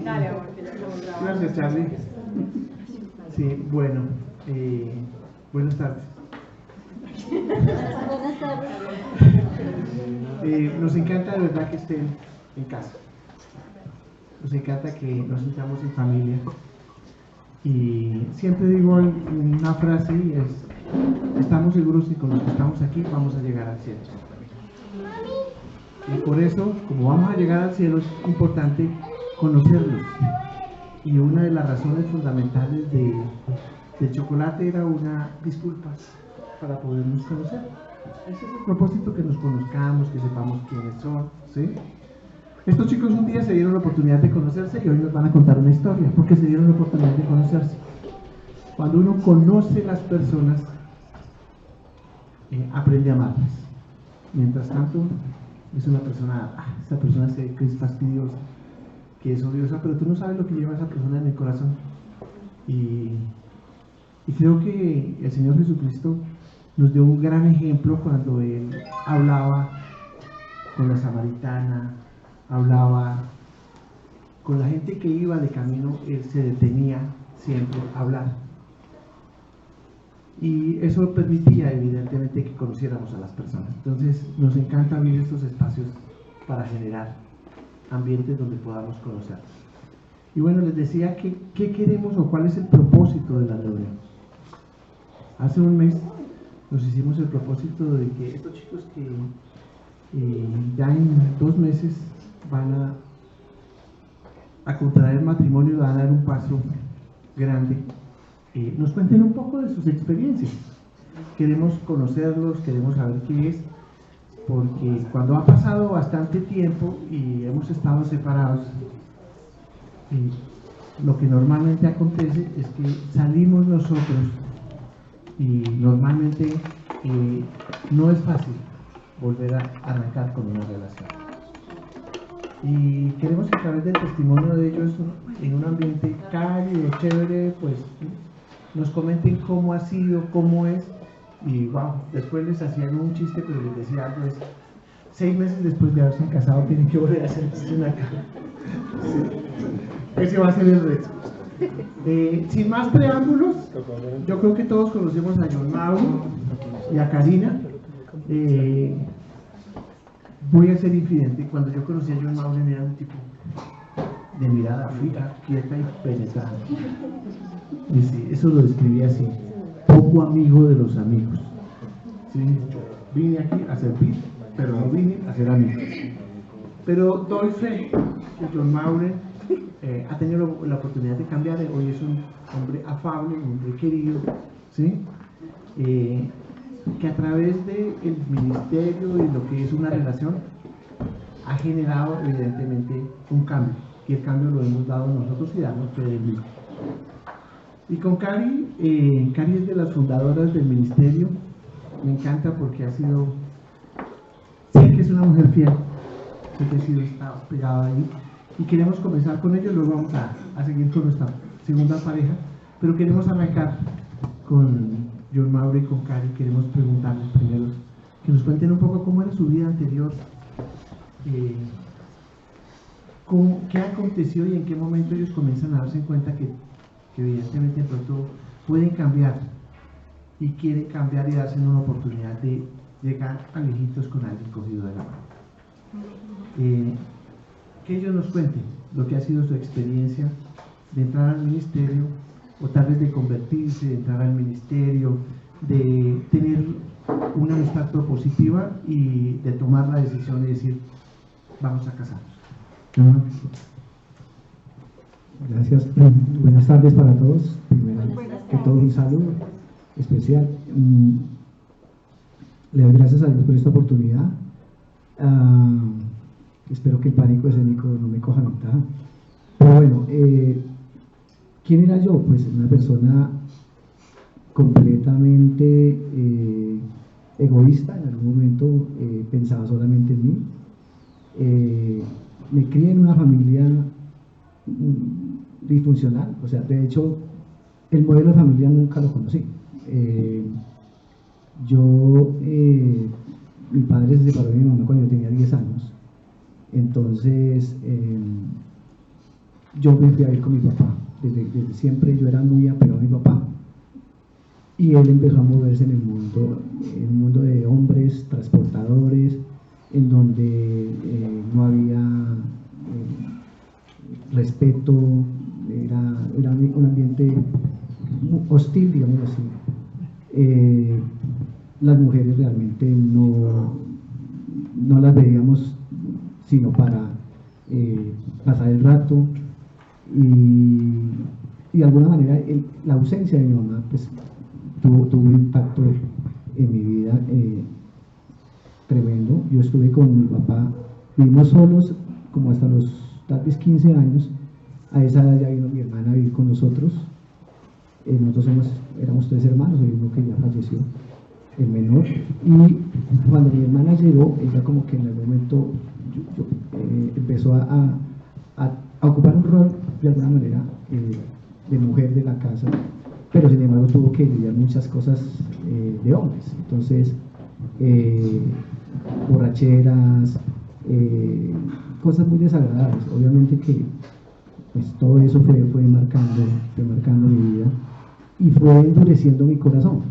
Dale, amor, que ya lo grabamos. Gracias, Charlie. Sí, bueno, buenas tardes. Buenas tardes. Nos encanta de verdad que estén en casa. Nos encanta que nos sintamos en familia. Y siempre digo una frase y es: estamos seguros que con los que estamos aquí vamos a llegar al cielo. Y por eso, como vamos a llegar al cielo, es importante conocerlos. Y una de las razones fundamentales del chocolate era una disculpa para podernos conocer. Ese es el propósito, que nos conozcamos, que sepamos quiénes son, ¿sí? Estos chicos un día se dieron la oportunidad de conocerse y hoy nos van a contar una historia, porque se dieron la oportunidad de conocerse. Cuando uno conoce las personas, aprende a amarlas. Mientras tanto, es una persona, esta persona sé que es fastidiosa, que es odiosa, pero tú no sabes lo que lleva esa persona en el corazón. Y creo que el Señor Jesucristo nos dio un gran ejemplo cuando Él hablaba con la samaritana, hablaba con la gente que iba de camino. Él se detenía siempre a hablar. Y eso permitía evidentemente que conociéramos a las personas. Entonces nos encanta abrir estos espacios para generar ambientes donde podamos conocernos. Y bueno, les decía que qué queremos o cuál es el propósito de la reunión. Hace un mes nos hicimos el propósito de que estos chicos que ya en 2 meses van a contraer matrimonio, van a dar un paso grande, nos cuenten un poco de sus experiencias. Queremos conocerlos, queremos saber qué es, porque cuando ha pasado bastante tiempo y hemos estado separados, lo que normalmente acontece es que salimos nosotros y normalmente no es fácil volver a arrancar con una relación. Y queremos que a través del testimonio de ellos, en un ambiente cálido, chévere, pues nos comenten cómo ha sido, cómo es. Y wow, después les hacían un chiste, pero les decía algo: es 6 meses después de haberse casado tienen que volver a hacerse una cara. Sí. Ese va a ser el reto. Sin más preámbulos, yo creo que todos conocemos a John Mauro y a Karina. Voy a ser infidente. Cuando yo conocí a John Mauro, era un tipo de mirada fija, quieta y penetrante. Y sí, eso lo describía así: poco amigo de los amigos. ¿Sí? Vine aquí a servir, pero no vine a ser amigo. Pero doy fe que John Mauro ha tenido la oportunidad de cambiar. Hoy es un hombre afable, un hombre querido, ¿sí? Que a través del ministerio y lo que es una relación ha generado evidentemente un cambio, y el cambio lo hemos dado nosotros y damos fe del mismo. Y con Cari, Cari es de las fundadoras del ministerio. Me encanta porque ha sido, sé que es una mujer fiel, sé que ha sido, está pegada ahí, y queremos comenzar con ellos. Luego vamos a seguir con nuestra segunda pareja, pero queremos arrancar con John Mauro y con Cari. Queremos preguntarles primero que nos cuenten un poco cómo era su vida anterior, qué aconteció y en qué momento ellos comienzan a darse cuenta que evidentemente de pronto pueden cambiar y quieren cambiar y darse una oportunidad de llegar a lejitos con alguien cogido de la mano. Que ellos nos cuenten lo que ha sido su experiencia de entrar al ministerio, o tal vez de convertirse, de entrar al ministerio, de tener una amistad propositiva y de tomar la decisión de decir: vamos a casarnos. Gracias. Buenas tardes para todos. Primero que todo, un saludo especial. Le doy gracias a Dios por esta oportunidad. Espero que el pánico escénico no me coja ventaja. Pero bueno, ¿quién era yo? Pues una persona completamente egoísta. En algún momento pensaba solamente en mí. Me crié en una familia disfuncional, o sea, de hecho el modelo de familia nunca lo conocí. Mi padre se separó de mi mamá cuando yo tenía 10 años, entonces yo me fui a ir con mi papá. Desde siempre yo era muy apegado a mi papá. Y él empezó a moverse en el mundo de hombres, transportadores, en donde no había respeto, era un ambiente hostil, digamos así. Las mujeres realmente no las veíamos sino para pasar el rato, y de alguna manera la ausencia de mi mamá pues, tuvo un impacto en mi vida tremendo. Yo estuve con mi papá, vivimos solos como hasta los tal vez 15 años. A esa edad ya vino mi hermana a vivir con nosotros. Nosotros éramos 3 hermanos, hay uno que ya falleció, el menor. Y cuando mi hermana llegó, ella como que en algún momento empezó a ocupar un rol de alguna manera de mujer de la casa, pero sin embargo tuvo que lidiar muchas cosas de hombres. Entonces, borracheras, cosas muy desagradables. Obviamente que pues, todo eso fue marcando mi vida y fue endureciendo mi corazón.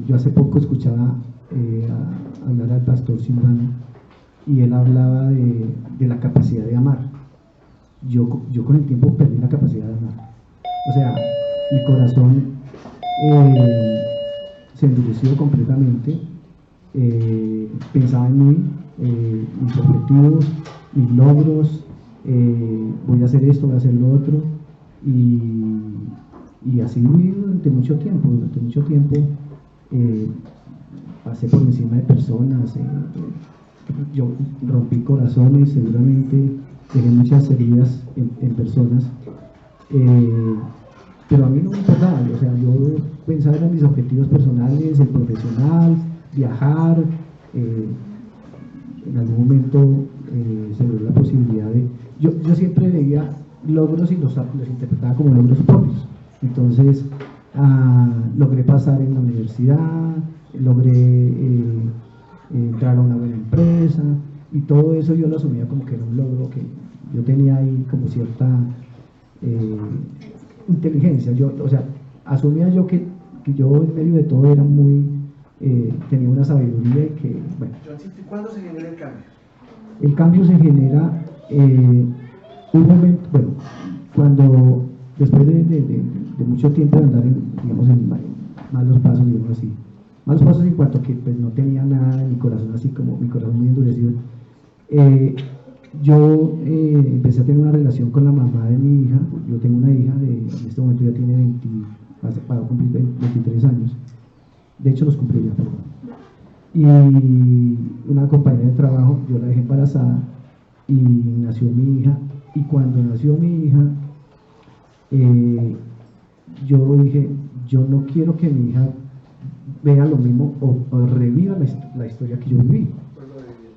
Yo hace poco escuchaba hablar al pastor Silvano y él hablaba de la capacidad de amar. Yo con el tiempo perdí la capacidad de amar. O sea, mi corazón se endureció completamente. Pensaba en mí, mis objetivos, mis logros, voy a hacer esto, voy a hacer lo otro, y así viví durante mucho tiempo. Pasé por encima de personas, yo rompí corazones, seguramente dejé muchas heridas en personas, pero a mí no me importaba. O sea, yo pensaba en mis objetivos personales, el profesional, viajar. En algún momento se dio la posibilidad de... Yo siempre veía logros y los interpretaba como logros propios. Entonces, logré pasar en la universidad, logré entrar a una buena empresa, y todo eso yo lo asumía como que era un logro, que yo tenía ahí como cierta inteligencia. O sea, asumía yo que yo en medio de todo era muy... tenía una sabiduría que, bueno. ¿Cuándo se genera el cambio? El cambio se genera un momento, bueno, cuando después de mucho tiempo de andar digamos, en malos pasos, digamos así. Malos pasos en cuanto a que pues, no tenía nada en mi corazón, así como mi corazón muy endurecido. Yo empecé a tener una relación con la mamá de mi hija. Yo tengo una hija, en este momento ya tiene para cumplir 23 años. De hecho, los cumplí ya, perdón. Y una compañera de trabajo, yo la dejé embarazada y nació mi hija. Y cuando nació mi hija, yo dije, yo no quiero que mi hija vea lo mismo o reviva la historia que yo viví.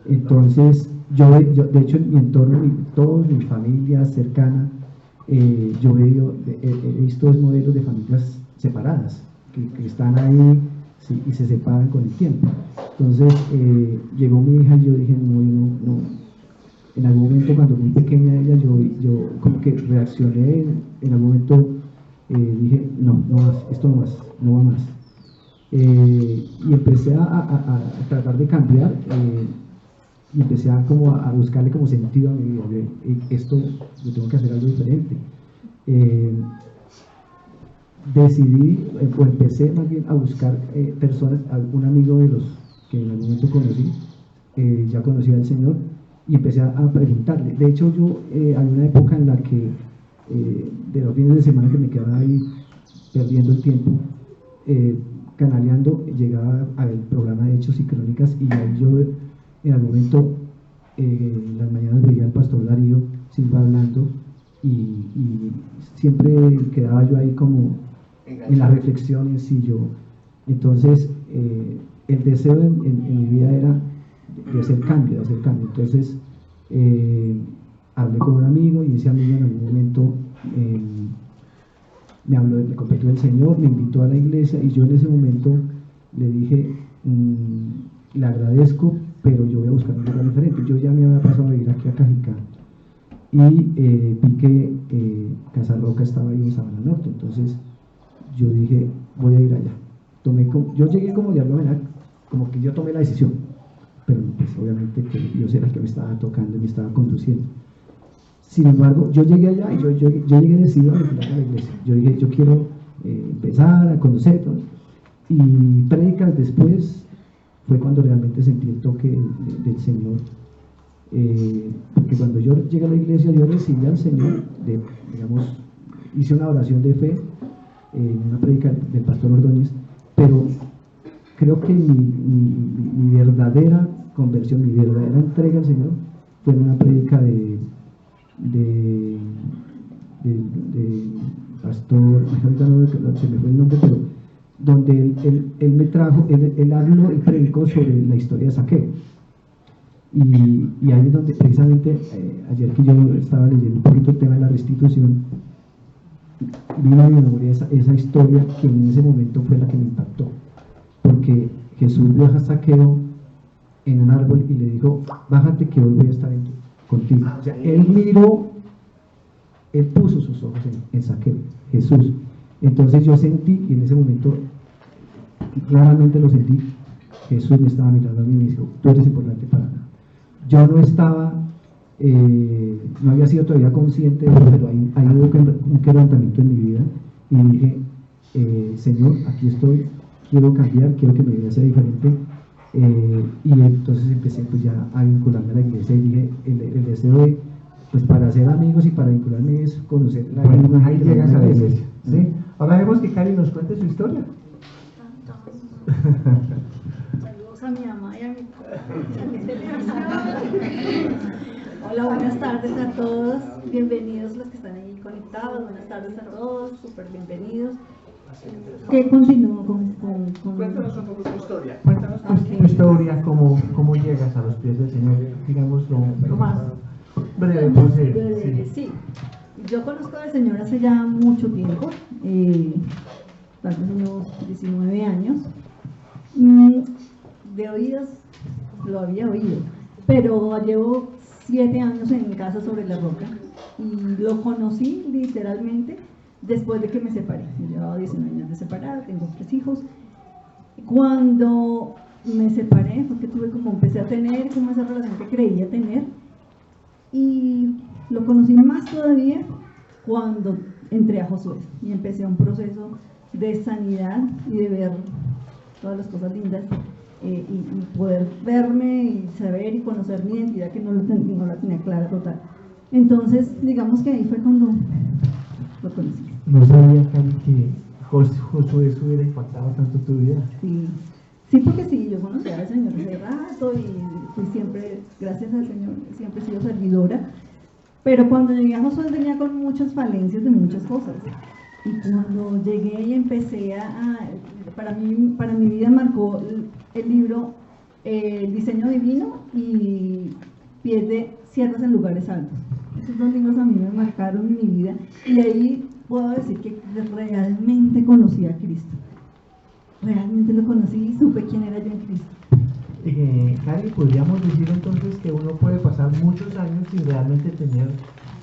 Entonces, yo de hecho, en mi entorno, todos mis familias cercanas, yo he visto modelos de familias separadas, que están ahí, sí, y se separan con el tiempo. Entonces, llegó mi hija y yo dije, no. En algún momento, cuando muy pequeña ella, yo como que reaccioné, en algún momento dije, no más, esto no va más. Y empecé a tratar de cambiar, y empecé a buscarle como sentido a mi vida. Esto, yo tengo que hacer algo diferente. Decidí, o empecé más bien a buscar personas, un amigo de los que en algún momento conocí, ya conocía al Señor, y empecé a preguntarle. De hecho, yo había una época en la que de los fines de semana que me quedaba ahí perdiendo el tiempo, canaleando, llegaba al programa de Hechos y Crónicas, y ahí yo en algún momento en las mañanas veía al pastor Darío Silva hablando, y siempre quedaba yo ahí como en la reflexión en sí. Entonces el deseo en mi vida era de hacer cambio. Entonces hablé con un amigo, y ese amigo en algún momento me compartió del Señor, me invitó a la iglesia, y yo en ese momento le dije, le agradezco, pero yo voy a buscar un lugar diferente. Yo ya me había pasado a vivir aquí a Cajicá, y vi que Casa Roca estaba ahí en Sabana Norte. Entonces yo dije, voy a ir allá. Yo llegué como de alguna manera, como que yo tomé la decisión, pero pues obviamente que Dios era el que me estaba tocando y me estaba conduciendo. Sin embargo, yo llegué allá y yo llegué decidido a vincularme a la iglesia. Yo dije, yo quiero empezar a conocer todo. Y prédicas después fue cuando realmente sentí el toque del Señor. Porque cuando yo llegué a la iglesia, yo recibí al Señor, digamos, hice una oración de fe en una prédica del pastor Ordóñez, pero creo que mi verdadera conversión, mi verdadera entrega al Señor fue en una prédica de pastor, ahorita no se me fue el nombre, pero donde él me trajo, él habló y predicó sobre la historia de Zaqueo. Y ahí es donde precisamente ayer que yo estaba leyendo un poquito el tema de la restitución, vino a mi memoria esa historia que en ese momento fue la que me impactó, porque Jesús vio a Zaqueo en un árbol y le dijo, bájate que hoy voy a estar contigo. O sea, él miró, él puso sus ojos en Zaqueo, Jesús. Entonces yo sentí, y en ese momento claramente lo sentí, Jesús me estaba mirando a mí y me dijo, tú eres importante para nada. Yo no estaba, no había sido todavía consciente de eso, pero ahí hubo un quebrantamiento en mi vida y dije, Señor, aquí estoy, quiero cambiar, quiero que mi vida sea diferente. Y entonces empecé pues ya a vincularme a la iglesia y dije, el deseo de, pues para ser amigos y para vincularme es conocer la Bueno, iglesia. ahí llegas a la iglesia, ¿sí? Ahora vemos que Cari nos cuente su historia. Saludos a mi mamá y a mi papá. Hola, buenas tardes a todos. Bienvenidos los que están ahí conectados. Buenas tardes a todos, súper bienvenidos. ¿Qué continúo con? Cuéntanos un poco tu historia. Cuéntanos tu historia, cómo llegas a los pies del Señor, digamos lo más breve posible. Sí, yo conozco al Señor hace ya mucho tiempo, tal vez unos 19 años. De oídos lo había oído, pero llevo 7 años en Casa sobre la Roca y lo conocí literalmente después de que me separé. Yo llevaba 19 años de separada, tengo 3 hijos. Cuando me separé fue que empecé a tener como esa relación que creía tener, y lo conocí más todavía cuando entré a Josué y empecé un proceso de sanidad y de ver todas las cosas lindas y poder verme y saber y conocer mi identidad que no la tenía clara total. Entonces digamos que ahí fue cuando lo conocí. No sabía, Cari, que Josué hubiera impactado tanto tu vida. Sí, porque sí, yo conocí al Señor hace rato y fui siempre, gracias al Señor, siempre he sido servidora, pero cuando llegué a Josué venía con muchas falencias de muchas cosas, y cuando llegué y empecé para mi vida marcó el libro El diseño divino y Pies de siervas en lugares altos. Esos 2 libros a mí me marcaron mi vida y ahí puedo decir que realmente conocí a Cristo. Realmente lo conocí y supe quién era yo en Cristo. Cari, podríamos decir entonces que uno puede pasar muchos años sin realmente tener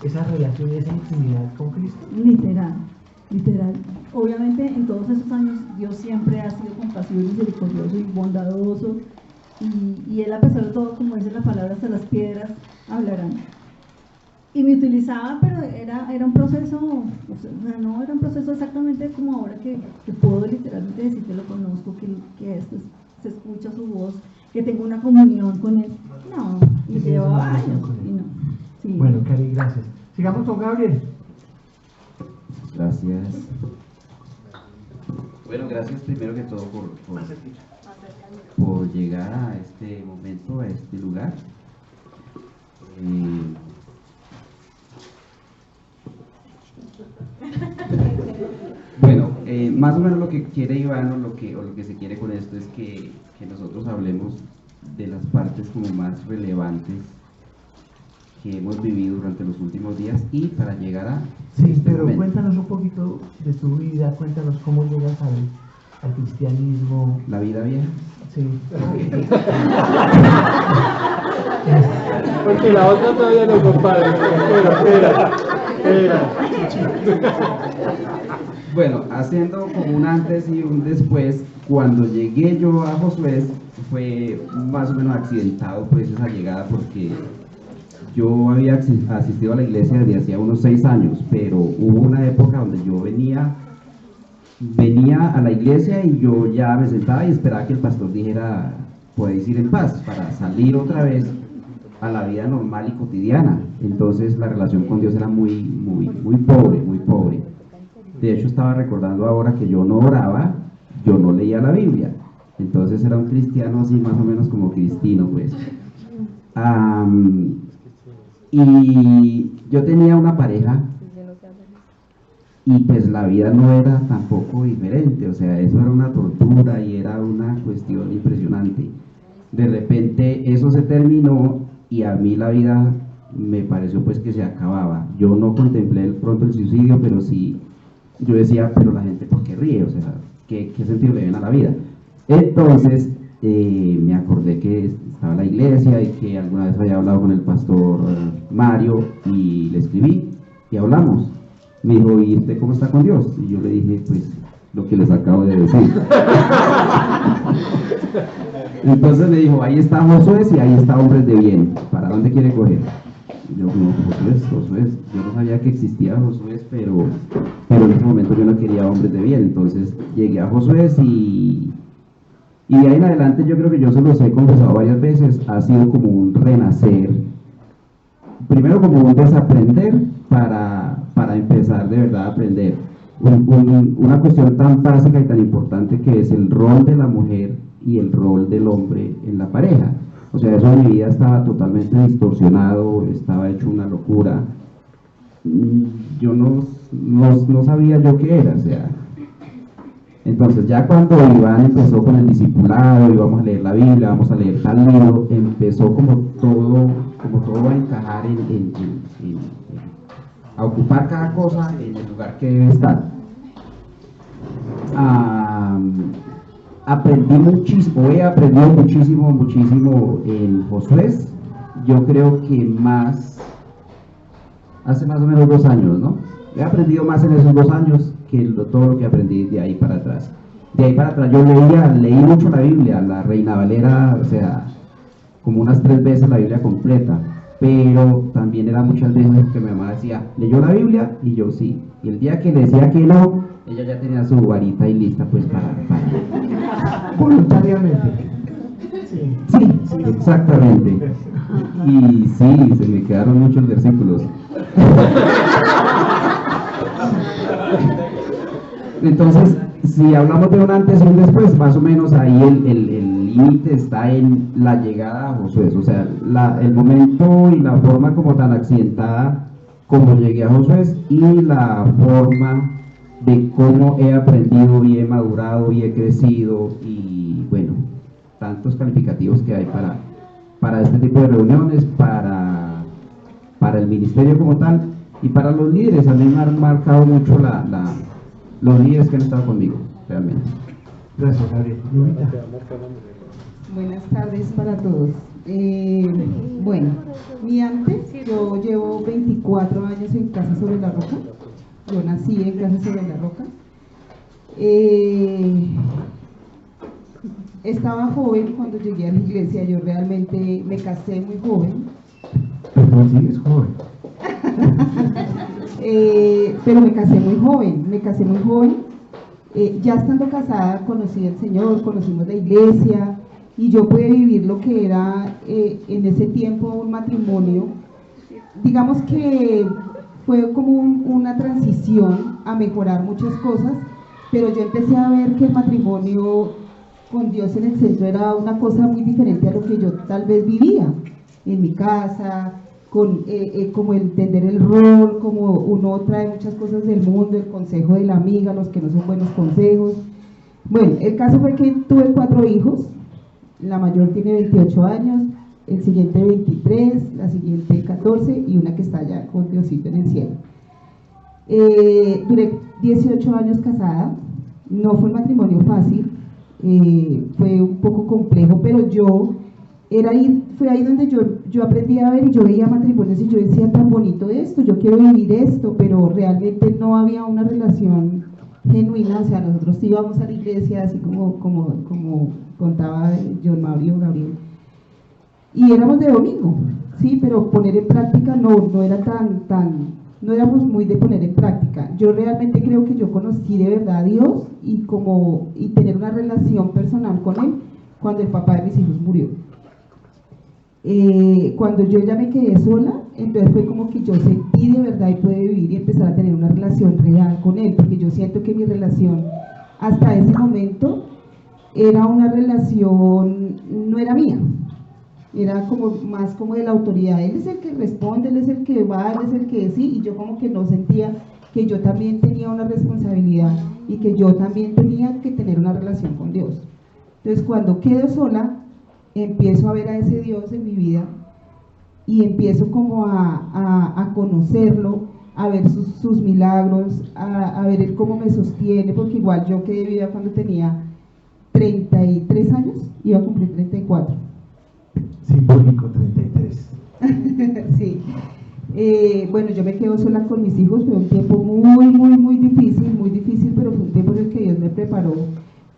esa relación y esa intimidad con Cristo. Literal. Obviamente en todos esos años Dios siempre ha sido compasivo y misericordioso y bondadoso, y Él, a pesar de todo, como dice la palabra, hasta las piedras hablarán. Y me utilizaba, pero era un proceso, o sea, no era un proceso exactamente como ahora que puedo literalmente decir que lo conozco, que se escucha su voz, que tengo una comunión con Él. No, y llevaba años. Y no. Sí. Bueno, Cari, gracias. Sigamos con Gabriel. Gracias. Bueno, gracias primero que todo por llegar a este momento, a este lugar. Bueno, más o menos lo que quiere Iván o lo que se quiere con esto es que nosotros hablemos de las partes como más relevantes que hemos vivido durante los últimos días y para llegar a Sí, este pero momento. cuéntanos un poquito de tu vida, cuéntanos cómo llegas al cristianismo. La vida vieja. Sí. Porque la otra todavía no, compadre. Espera. Bueno, haciendo como un antes y un después, cuando llegué yo a Josué fue más o menos accidentado pues esa llegada, porque yo había asistido a la iglesia desde hacía unos 6 años, pero hubo una época donde yo venía a la iglesia y yo ya me sentaba y esperaba que el pastor dijera, podéis ir en paz, para salir otra vez a la vida normal y cotidiana. Entonces la relación con Dios era muy pobre, muy pobre. De hecho, estaba recordando ahora que yo no oraba, yo no leía la Biblia. Entonces era un cristiano así más o menos como cristino, pues. Y yo tenía una pareja y pues la vida no era tampoco diferente, o sea, eso era una tortura y era una cuestión impresionante. De repente eso se terminó y a mí la vida me pareció pues que se acababa. Yo no contemplé pronto el suicidio, pero sí, yo decía, pero la gente ¿por qué ríe? O sea, ¿qué sentido le ven a la vida? Entonces me acordé que estaba la iglesia y que alguna vez había hablado con el pastor Mario y le escribí y hablamos. Me dijo, ¿y usted cómo está con Dios? Y yo le dije, pues, lo que les acabo de decir. Entonces me dijo, ahí está Josué y ahí está Hombres de Bien. ¿Para dónde quiere coger? Y yo, no, Josué. Yo no sabía que existía Josué, pero en ese momento yo no quería Hombres de Bien. Entonces llegué a Josué y de ahí en adelante yo creo que yo se los he confesado varias veces, ha sido como un renacer, primero como un desaprender para empezar de verdad a aprender. Una cuestión tan básica y tan importante que es el rol de la mujer y el rol del hombre en la pareja. O sea, eso en mi vida estaba totalmente distorsionado, estaba hecho una locura. Yo no sabía yo qué era, o sea. Entonces ya cuando Iván empezó con el discipulado y vamos a leer la Biblia, vamos a leer tal libro, empezó como todo a encajar a ocupar cada cosa en el lugar que debe estar. Aprendí muchísimo, he aprendido muchísimo en Josué. Yo creo que hace más o menos 2 años, ¿no? He aprendido más en esos 2 años que todo lo que aprendí de ahí para atrás. De ahí para atrás yo leí mucho la Biblia, la Reina Valera, o sea, como unas 3 veces la Biblia completa, pero también era muchas veces que mi mamá decía, ¿leyó la Biblia? Y yo sí. Y el día que le decía que no, ella ya tenía su varita y lista pues para... Voluntariamente. Sí, exactamente. Y sí, se me quedaron muchos versículos. Entonces, si hablamos de un antes y un después, más o menos ahí el límite está en la llegada a Josué, o sea, el momento y la forma como tan accidentada como llegué a Josué y la forma de cómo he aprendido y he madurado y he crecido y bueno, tantos calificativos que hay para este tipo de reuniones, para el ministerio como tal y para los líderes. A mí me han marcado mucho los líderes que han estado conmigo, realmente. Gracias, Gabriel. Lupita. Buenas tardes para todos. Bueno, mi antes, yo llevo 24 años en Casa Sobre la Roca. Yo nací en Casa Sobre la Roca. Estaba joven cuando llegué a la iglesia, yo realmente me casé muy joven. Pero sigues joven. Pero me casé muy joven. Ya estando casada conocí al Señor, conocimos la iglesia y yo pude vivir lo que era en ese tiempo un matrimonio. Digamos que fue como una transición a mejorar muchas cosas, pero yo empecé a ver que el matrimonio con Dios en el centro era una cosa muy diferente a lo que yo tal vez vivía en mi casa, como entender el rol, como uno trae muchas cosas del mundo, el consejo de la amiga, los que no son buenos consejos. Bueno, el caso fue que tuve 4 hijos, la mayor tiene 28 años, el siguiente 23, la siguiente 14 y una que está allá con Diosito en el cielo. Duré 18 años casada, No fue un matrimonio fácil, fue un poco complejo, pero fue ahí donde yo aprendí a ver y yo veía matrimonios y yo decía, tan bonito esto, yo quiero vivir esto, pero realmente no había una relación genuina. O sea, nosotros íbamos a la iglesia, así como contaba John Mario Gabriel, y éramos de domingo, sí, pero poner en práctica no era no éramos muy de poner en práctica. Yo realmente creo que yo conocí de verdad a Dios y tener una relación personal con Él cuando el papá de mis hijos murió. Cuando yo ya me quedé sola, entonces fue como que yo sentí de verdad y pude vivir y empezar a tener una relación real con Él, porque yo siento que mi relación hasta ese momento era una relación, no era mía, era más como de la autoridad. Él es el que responde, Él es el que va, Él es el que sí, y yo como que no sentía que yo también tenía una responsabilidad y que yo también tenía que tener una relación con Dios. Entonces cuando quedo sola, empiezo a ver a ese Dios en mi vida y empiezo como a conocerlo, a ver sus milagros, a ver Él cómo me sostiene, porque igual yo quedé viva cuando tenía 33 años, iba a cumplir 34. Simbólico, 33. Sí. Bueno, yo me quedo sola con mis hijos, fue un tiempo muy difícil, pero fue un tiempo en el que Dios me preparó.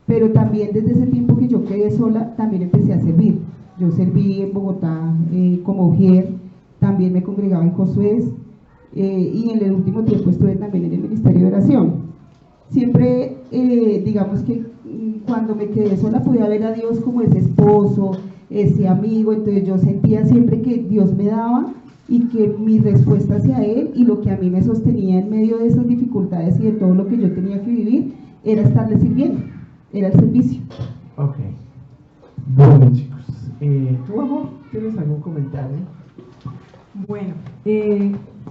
Pero también desde ese tiempo que yo quedé sola, también empecé a servir. Yo serví en Bogotá como ujier, también me congregaba en Josué, y en el último tiempo estuve también en el Ministerio de Oración. Siempre, digamos que cuando me quedé sola pude ver a Dios como ese esposo, ese amigo. Entonces yo sentía siempre que Dios me daba y que mi respuesta hacia Él y lo que a mí me sostenía en medio de esas dificultades y de todo lo que yo tenía que vivir era estarle sirviendo, era el servicio. Ok. Bueno, chicos, ¿tú, amor, tienes algún comentario? Bueno,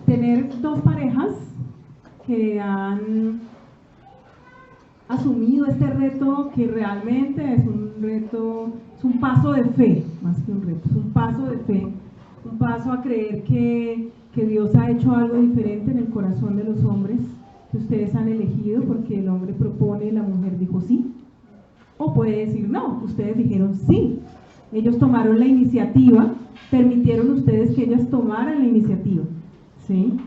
tener dos parejas que han asumido este reto, que realmente es un reto, es un paso de fe, más que un reto, es un paso de fe, un paso a creer que Dios ha hecho algo diferente en el corazón de los hombres que ustedes han elegido, porque el hombre propone y la mujer dijo sí, o puede decir no, ustedes dijeron sí, ellos tomaron la iniciativa, permitieron ustedes que ellas tomaran la iniciativa, ¿sí?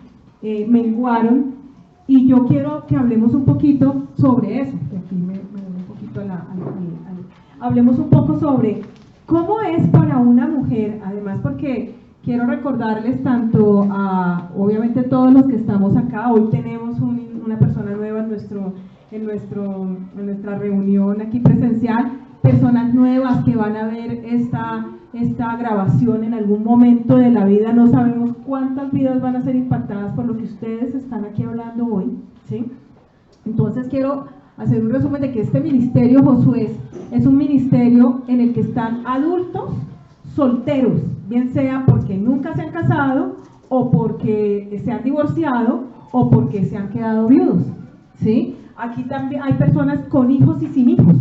Menguaron. Y yo quiero que hablemos un poquito sobre eso, que aquí me voy un poquito hablemos un poco sobre cómo es para una mujer, además porque quiero recordarles tanto a, obviamente todos los que estamos acá, hoy tenemos una persona nueva en nuestra reunión aquí presencial, personas nuevas que van a ver esta grabación en algún momento de la vida. No sabemos cuántas vidas van a ser impactadas por lo que ustedes están aquí hablando hoy, ¿sí? Entonces quiero hacer un resumen de que este ministerio Josué es un ministerio en el que están adultos solteros, bien sea porque nunca se han casado o porque se han divorciado o porque se han quedado viudos, ¿sí? Aquí también hay personas con hijos y sin hijos,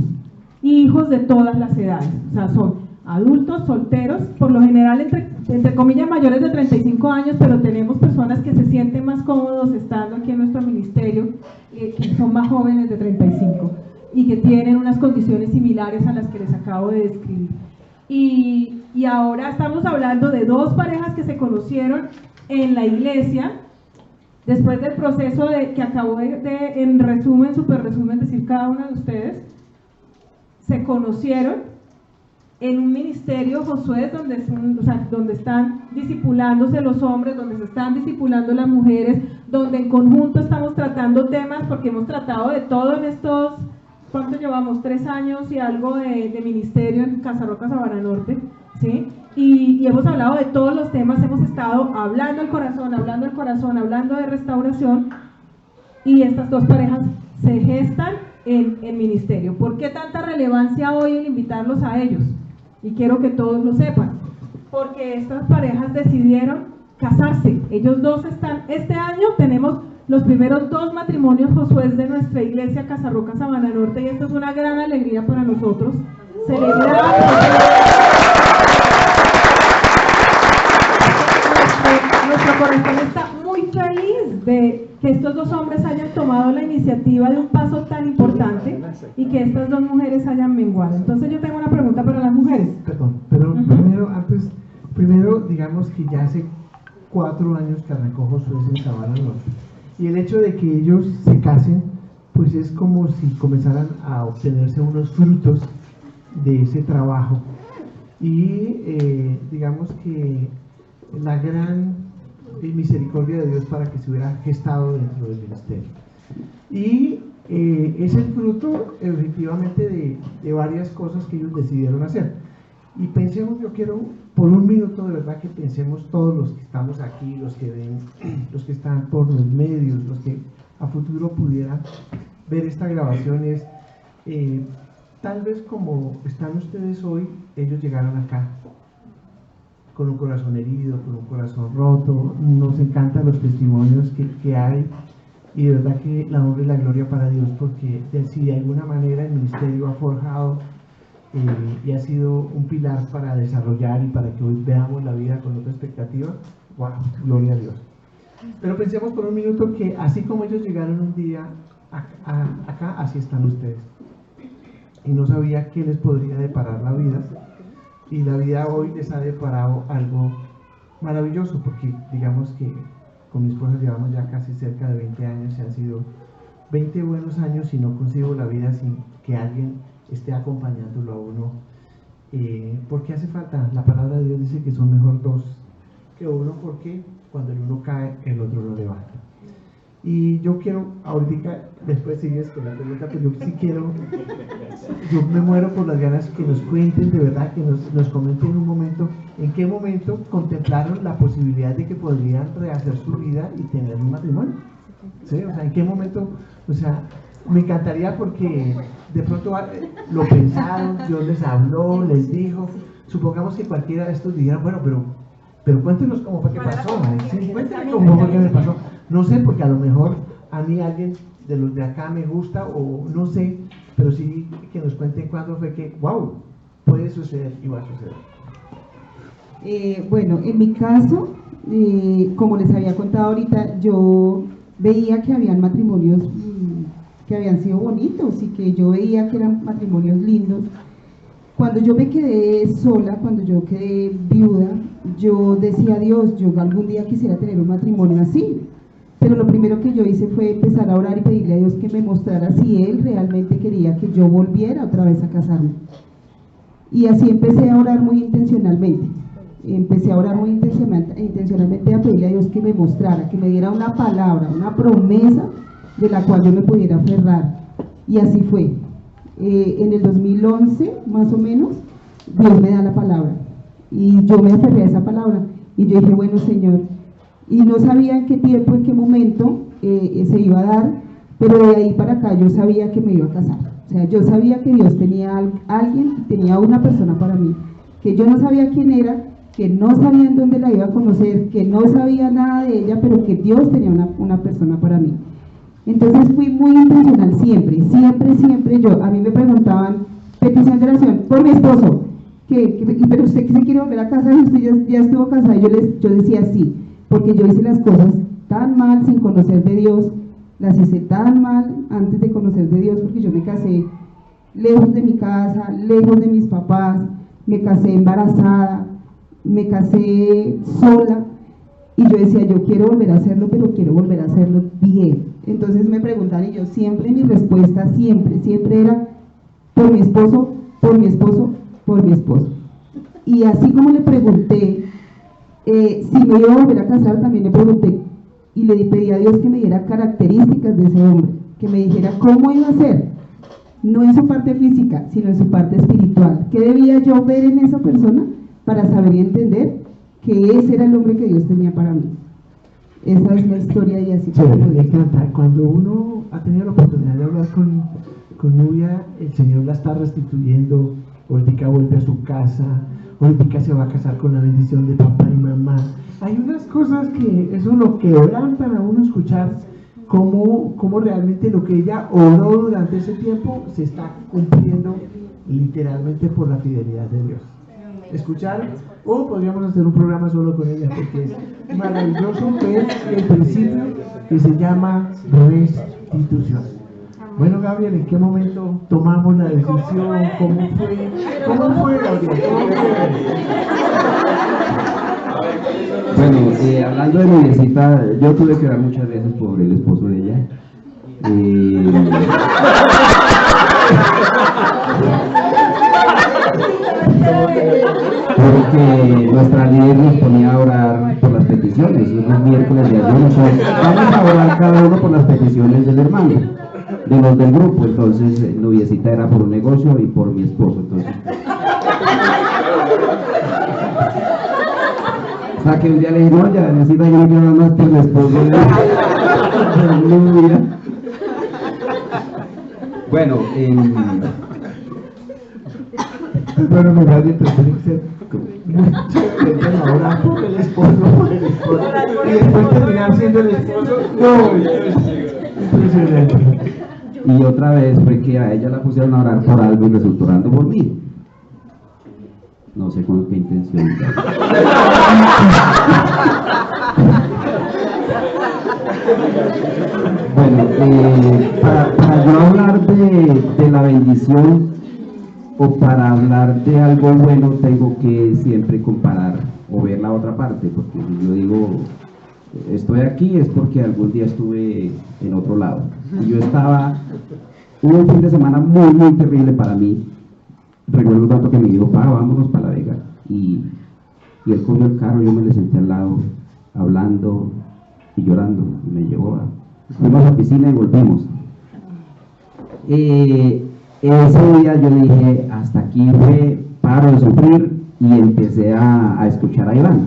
y hijos de todas las edades, o sea, son adultos solteros, por lo general entre comillas mayores de 35 años, pero tenemos personas que se sienten más cómodos estando aquí en nuestro ministerio, que son más jóvenes de 35 y que tienen unas condiciones similares a las que les acabo de describir. Y ahora estamos hablando de dos parejas que se conocieron en la iglesia, después del proceso que acabo de en resumen, super resumen, decir cada uno de ustedes. Se conocieron en un ministerio Josué donde están discipulándose los hombres, donde se están discipulando las mujeres, donde en conjunto estamos tratando temas, porque hemos tratado de todo en estos, ¿cuánto llevamos? 3 años y algo de ministerio en Casarroca, Sabana Norte, ¿sí? Y hemos hablado de todos los temas, hemos estado hablando del corazón, hablando de restauración, y estas dos parejas se gestan en ministerio. ¿Por qué tanta relevancia hoy en invitarlos a ellos? Y quiero que todos lo sepan, porque estas parejas decidieron casarse. Ellos dos están, este año tenemos los primeros 2 matrimonios Josué de nuestra iglesia Casarroca Sabana Norte, y esto es una gran alegría para nosotros celebrar. Nuestro corazón está muy feliz que estos dos hombres hayan tomado la iniciativa de un paso tan importante y que estas dos mujeres hayan menguado. Entonces yo tengo una pregunta para las mujeres. Perdón, pero primero digamos que ya hace 4 años que arrancó Josué en Sabana Norte. Y el hecho de que ellos se casen, pues es como si comenzaran a obtenerse unos frutos de ese trabajo. Y digamos que la gran misericordia de Dios para que se hubiera gestado dentro del ministerio. Y es el fruto efectivamente de varias cosas que ellos decidieron hacer. Y pensemos, yo quiero por un minuto de verdad que pensemos todos los que estamos aquí, los que ven, los que están por los medios, los que a futuro pudieran ver esta grabación, es tal vez como están ustedes hoy, ellos llegaron acá con un corazón herido, con un corazón roto. Nos encantan los testimonios que hay, y de verdad que la honra y la gloria para Dios, porque si de alguna manera el ministerio ha forjado y ha sido un pilar para desarrollar y para que hoy veamos la vida con otra expectativa, wow, gloria a Dios. Pero pensemos por un minuto que así como ellos llegaron un día acá, así están ustedes. Y no sabía qué les podría deparar la vida, y la vida hoy les ha deparado algo maravilloso, porque digamos que con mi esposa llevamos ya casi cerca de 20 años, y han sido 20 buenos años, y no consigo la vida sin que alguien esté acompañándolo a uno, porque hace falta. La palabra de Dios dice que son mejor dos que uno, porque cuando el uno cae, el otro lo levanta. Y yo quiero, ahorita, después sigues con la pregunta, pero yo sí quiero, yo me muero por las ganas que nos cuenten, de verdad, que nos comenten un momento, en qué momento contemplaron la posibilidad de que podrían rehacer su vida y tener un matrimonio. ¿Sí? O sea, en qué momento, o sea, me encantaría, porque de pronto lo pensaron, Dios les habló, les dijo. Supongamos que cualquiera de estos dijera, bueno, pero cuéntenos cómo fue que pasó, ¿sí? Cuéntenos cómo fue que me pasó. No sé, porque a lo mejor a mí alguien de los de acá me gusta, o no sé, pero sí que nos cuenten cuándo fue que, wow, puede suceder y va a suceder. Bueno, en mi caso, como les había contado ahorita, yo veía que habían matrimonios que habían sido bonitos, y que yo veía que eran matrimonios lindos. Cuando yo me quedé sola, cuando yo quedé viuda, yo decía, Dios, yo algún día quisiera tener un matrimonio así. Pero lo primero que yo hice fue empezar a orar y pedirle a Dios que me mostrara si Él realmente quería que yo volviera otra vez a casarme. Y así empecé a orar muy intencionalmente. Empecé a orar muy intencionalmente, a pedirle a Dios que me mostrara, que me diera una palabra, una promesa de la cual yo me pudiera aferrar. Y así fue. En el 2011, más o menos, Dios me da la palabra. Y yo me aferré a esa palabra. Y yo dije, bueno, Señor, y no sabía en qué tiempo, en qué momento se iba a dar, pero de ahí para acá yo sabía que me iba a casar. O sea, yo sabía que Dios tenía alguien, tenía una persona para mí, que yo no sabía quién era, que no sabía en dónde la iba a conocer, que no sabía nada de ella, pero que Dios tenía una persona para mí. Entonces fui muy intencional siempre, a mí me preguntaban, petición de oración, por mi esposo, pero usted que se quiere volver a casar, usted ya estuvo casada, y yo decía sí, porque yo hice las cosas tan mal sin conocer de Dios, las hice tan mal antes de conocer de Dios, porque yo me casé lejos de mi casa, lejos de mis papás, me casé embarazada, me casé sola, y yo decía, yo quiero volver a hacerlo, pero quiero volver a hacerlo bien. Entonces me preguntan, y yo siempre, mi respuesta siempre era, por mi esposo, por mi esposo, por mi esposo. Y así como le pregunté si me iba a volver a casar, también le pregunté y le pedí a Dios que me diera características de ese hombre, que me dijera cómo iba a ser, no en su parte física, sino en su parte espiritual. ¿Qué debía yo ver en esa persona para saber y entender que ese era el hombre que Dios tenía para mí? Esa es la historia, y así. Sí, me encanta. Cuando uno ha tenido la oportunidad de hablar con Nubia, el Señor la está restituyendo. Ahorita vuelve a su casa, ahorita se va a casar con la bendición de papá y mamá. Hay unas cosas que eso es lo que oran para uno escuchar, cómo realmente lo que ella oró durante ese tiempo se está cumpliendo literalmente por la fidelidad de Dios. Pero me escuchar, o podríamos hacer un programa solo con ella, porque es maravilloso ver el principio que se llama restitución. Bueno, Gabriel, ¿en qué momento tomamos la decisión? ¿Cómo fue? ¿Cómo fue, Gabriel? Bueno, hablando de noviecita, yo tuve que orar muchas veces por el esposo de ella. Porque nuestra líder nos ponía a orar por las peticiones, los miércoles de ayuno. Entonces, vamos a orar cada uno por las peticiones del hermano, de los del grupo. Entonces, noviecita era por un negocio y por mi esposo. Entonces, o sea, que un día le dije, no, ya necesita yo no quiero más por el esposo de novia. Bueno, bueno, mi Gabriel, pero tiene que ser muy chévere ahora por el esposo, y después terminar siendo el esposo. No, impresionante. y otra vez fue que a ella la pusieron a orar por algo y resultó orando por mí. No sé con qué intención. Bueno, para yo hablar de la bendición o para hablar de algo bueno tengo que siempre comparar o ver la otra parte, porque si yo digo estoy aquí es porque algún día estuve en otro lado. Y yo hubo un fin de semana muy muy terrible para mí. Recuerdo tanto que me dijo, vámonos para La Vega, y él cogió el carro, yo me le senté al lado hablando y llorando, y me llevó fuimos a la piscina y volvimos. Ese día yo dije, hasta aquí fue, paro de sufrir, y empecé a escuchar a Iván,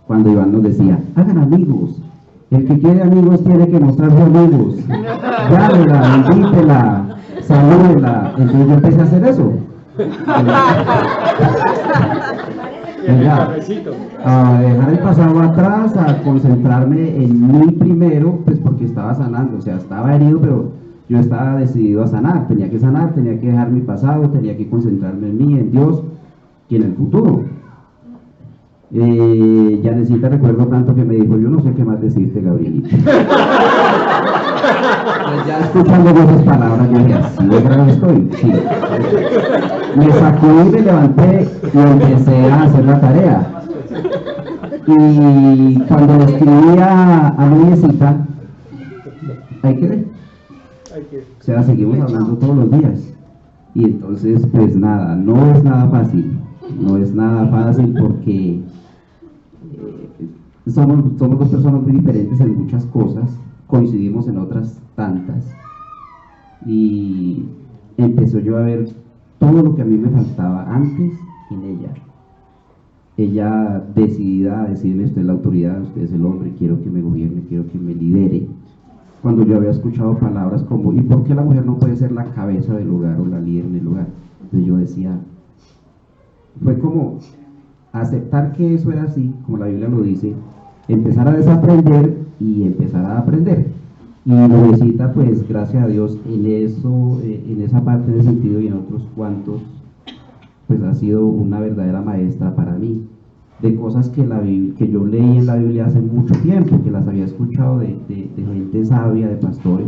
cuando Iván nos decía, hagan amigos, el que quiere amigos tiene que mostrarse amigos, llámela, invítela, salúdela. Entonces yo empecé a hacer eso. A dejar el pasado atrás, a concentrarme en mí primero, pues porque estaba sanando, o sea, estaba herido, pero yo estaba decidido a sanar, tenía que dejar mi pasado, tenía que concentrarme en mí, en Dios y en el futuro. Yanecita, recuerdo tanto que me dijo, yo no sé qué más decirte, Gabrielita. Pues ya escuchando esas palabras, yo dije, así de grave estoy, sí. Me sacudí, me levanté y empecé a hacer la tarea. Y cuando le escribí a Noviecita, hay que ver. O sea, seguimos hablando todos los días. Y entonces, pues nada, no es nada fácil. No es nada fácil porque somos dos personas muy diferentes en muchas cosas, coincidimos en otras tantas, y empezó yo a ver todo lo que a mí me faltaba antes en ella. Ella decidida a decirme, usted es la autoridad, usted es el hombre, quiero que me gobierne, quiero que me lidere. Cuando yo había escuchado palabras como, ¿y por qué la mujer no puede ser la cabeza del hogar o la líder en el hogar? Entonces yo decía, fue como aceptar que eso era así, como la Biblia lo dice, empezar a desaprender y empezar a aprender. Y Noviecita, pues gracias a Dios, en eso, en esa parte de sentido y en otros cuantos, pues ha sido una verdadera maestra para mí, de cosas que yo leí en la Biblia hace mucho tiempo, que las había escuchado de gente sabia, de pastores,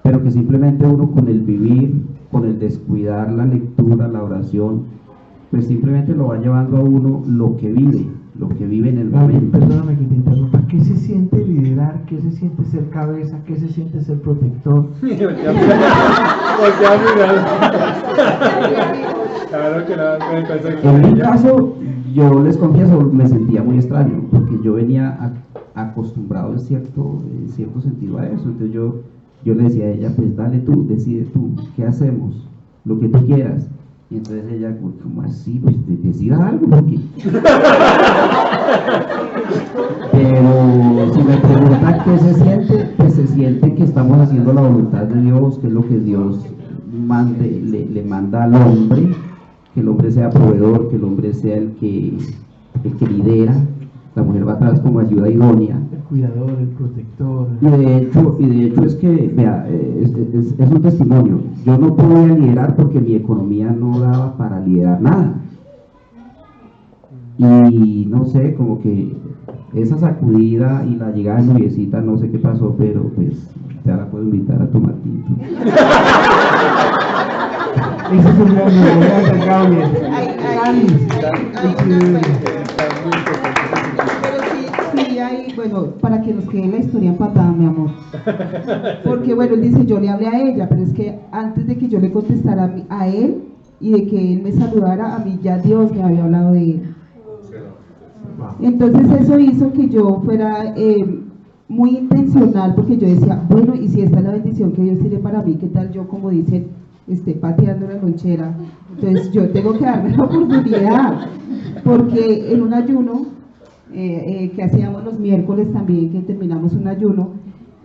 pero que simplemente uno con el vivir, con el descuidar la lectura, la oración, pues simplemente lo va llevando a uno lo que vive en el momento. Perdóname que te interrumpa, ¿qué se siente liderar? ¿Qué se siente ser cabeza? ¿Qué se siente ser protector? En mi caso, yo les confieso, me sentía muy extraño, porque yo venía acostumbrado en cierto sentido a eso. Entonces yo le decía a ella, pues dale tú, decide tú, ¿qué hacemos? Lo que tú quieras. Y entonces ella, como así, pues decida algo, porque... Pero si me preguntan qué se siente, pues se siente que estamos haciendo la voluntad de Dios, que es lo que Dios le manda al hombre, que el hombre sea proveedor, que el hombre sea el que lidera, la mujer va atrás como ayuda idónea. El cuidador, el protector. Y de hecho es que, vea, es un testimonio. Yo no podía liderar porque mi economía no daba para liderar nada. y no sé, como que esa sacudida y la llegada de noviecita, no sé qué pasó, pero pues ya la puedo invitar a tomar tinto. Ese es un gran Gabriel. Pero sí hay, bueno, para que nos quede la historia empatada, mi amor. Porque bueno, él dice, yo le hablé a ella, pero es que antes de que yo le contestara a él y de que él me saludara, a mí ya Dios me había hablado de él. Entonces eso hizo que yo fuera muy intencional, porque yo decía, bueno, y si esta es la bendición que Dios tiene para mí, ¿qué tal yo, como dicen, esté pateando la lonchera? Entonces yo tengo que darme la oportunidad, porque en un ayuno que hacíamos los miércoles también, que terminamos un ayuno,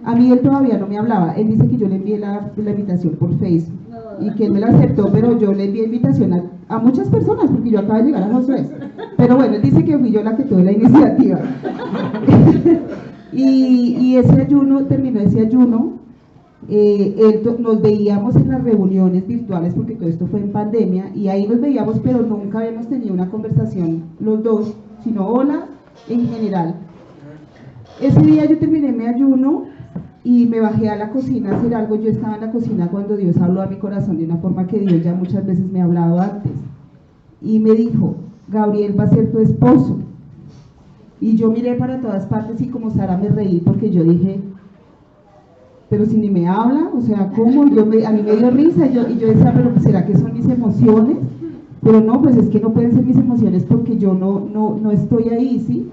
a mí él todavía no me hablaba. Él dice que yo le envié la invitación por Facebook y que él me la aceptó, pero yo le envié invitación a muchas personas, porque yo acabo de llegar a Josué. Pero bueno, él dice que fui yo la que tuve la iniciativa. y ese ayuno, terminó ese ayuno, nos veíamos en las reuniones virtuales, porque todo esto fue en pandemia, y ahí nos veíamos, pero nunca habíamos tenido una conversación los dos, sino hola en general. Ese día yo terminé mi ayuno y me bajé a la cocina a hacer algo. Yo estaba en la cocina cuando Dios habló a mi corazón de una forma que Dios ya muchas veces me ha hablado antes, y me dijo, Gabriel va a ser tu esposo. Y yo miré para todas partes y como Sara me reí, porque yo dije, pero si ni me habla, o sea, ¿cómo? A mí me dio risa, y yo decía, pero ¿será que son mis emociones? Pero no, pues es que no pueden ser mis emociones, porque yo no estoy ahí, ¿sí?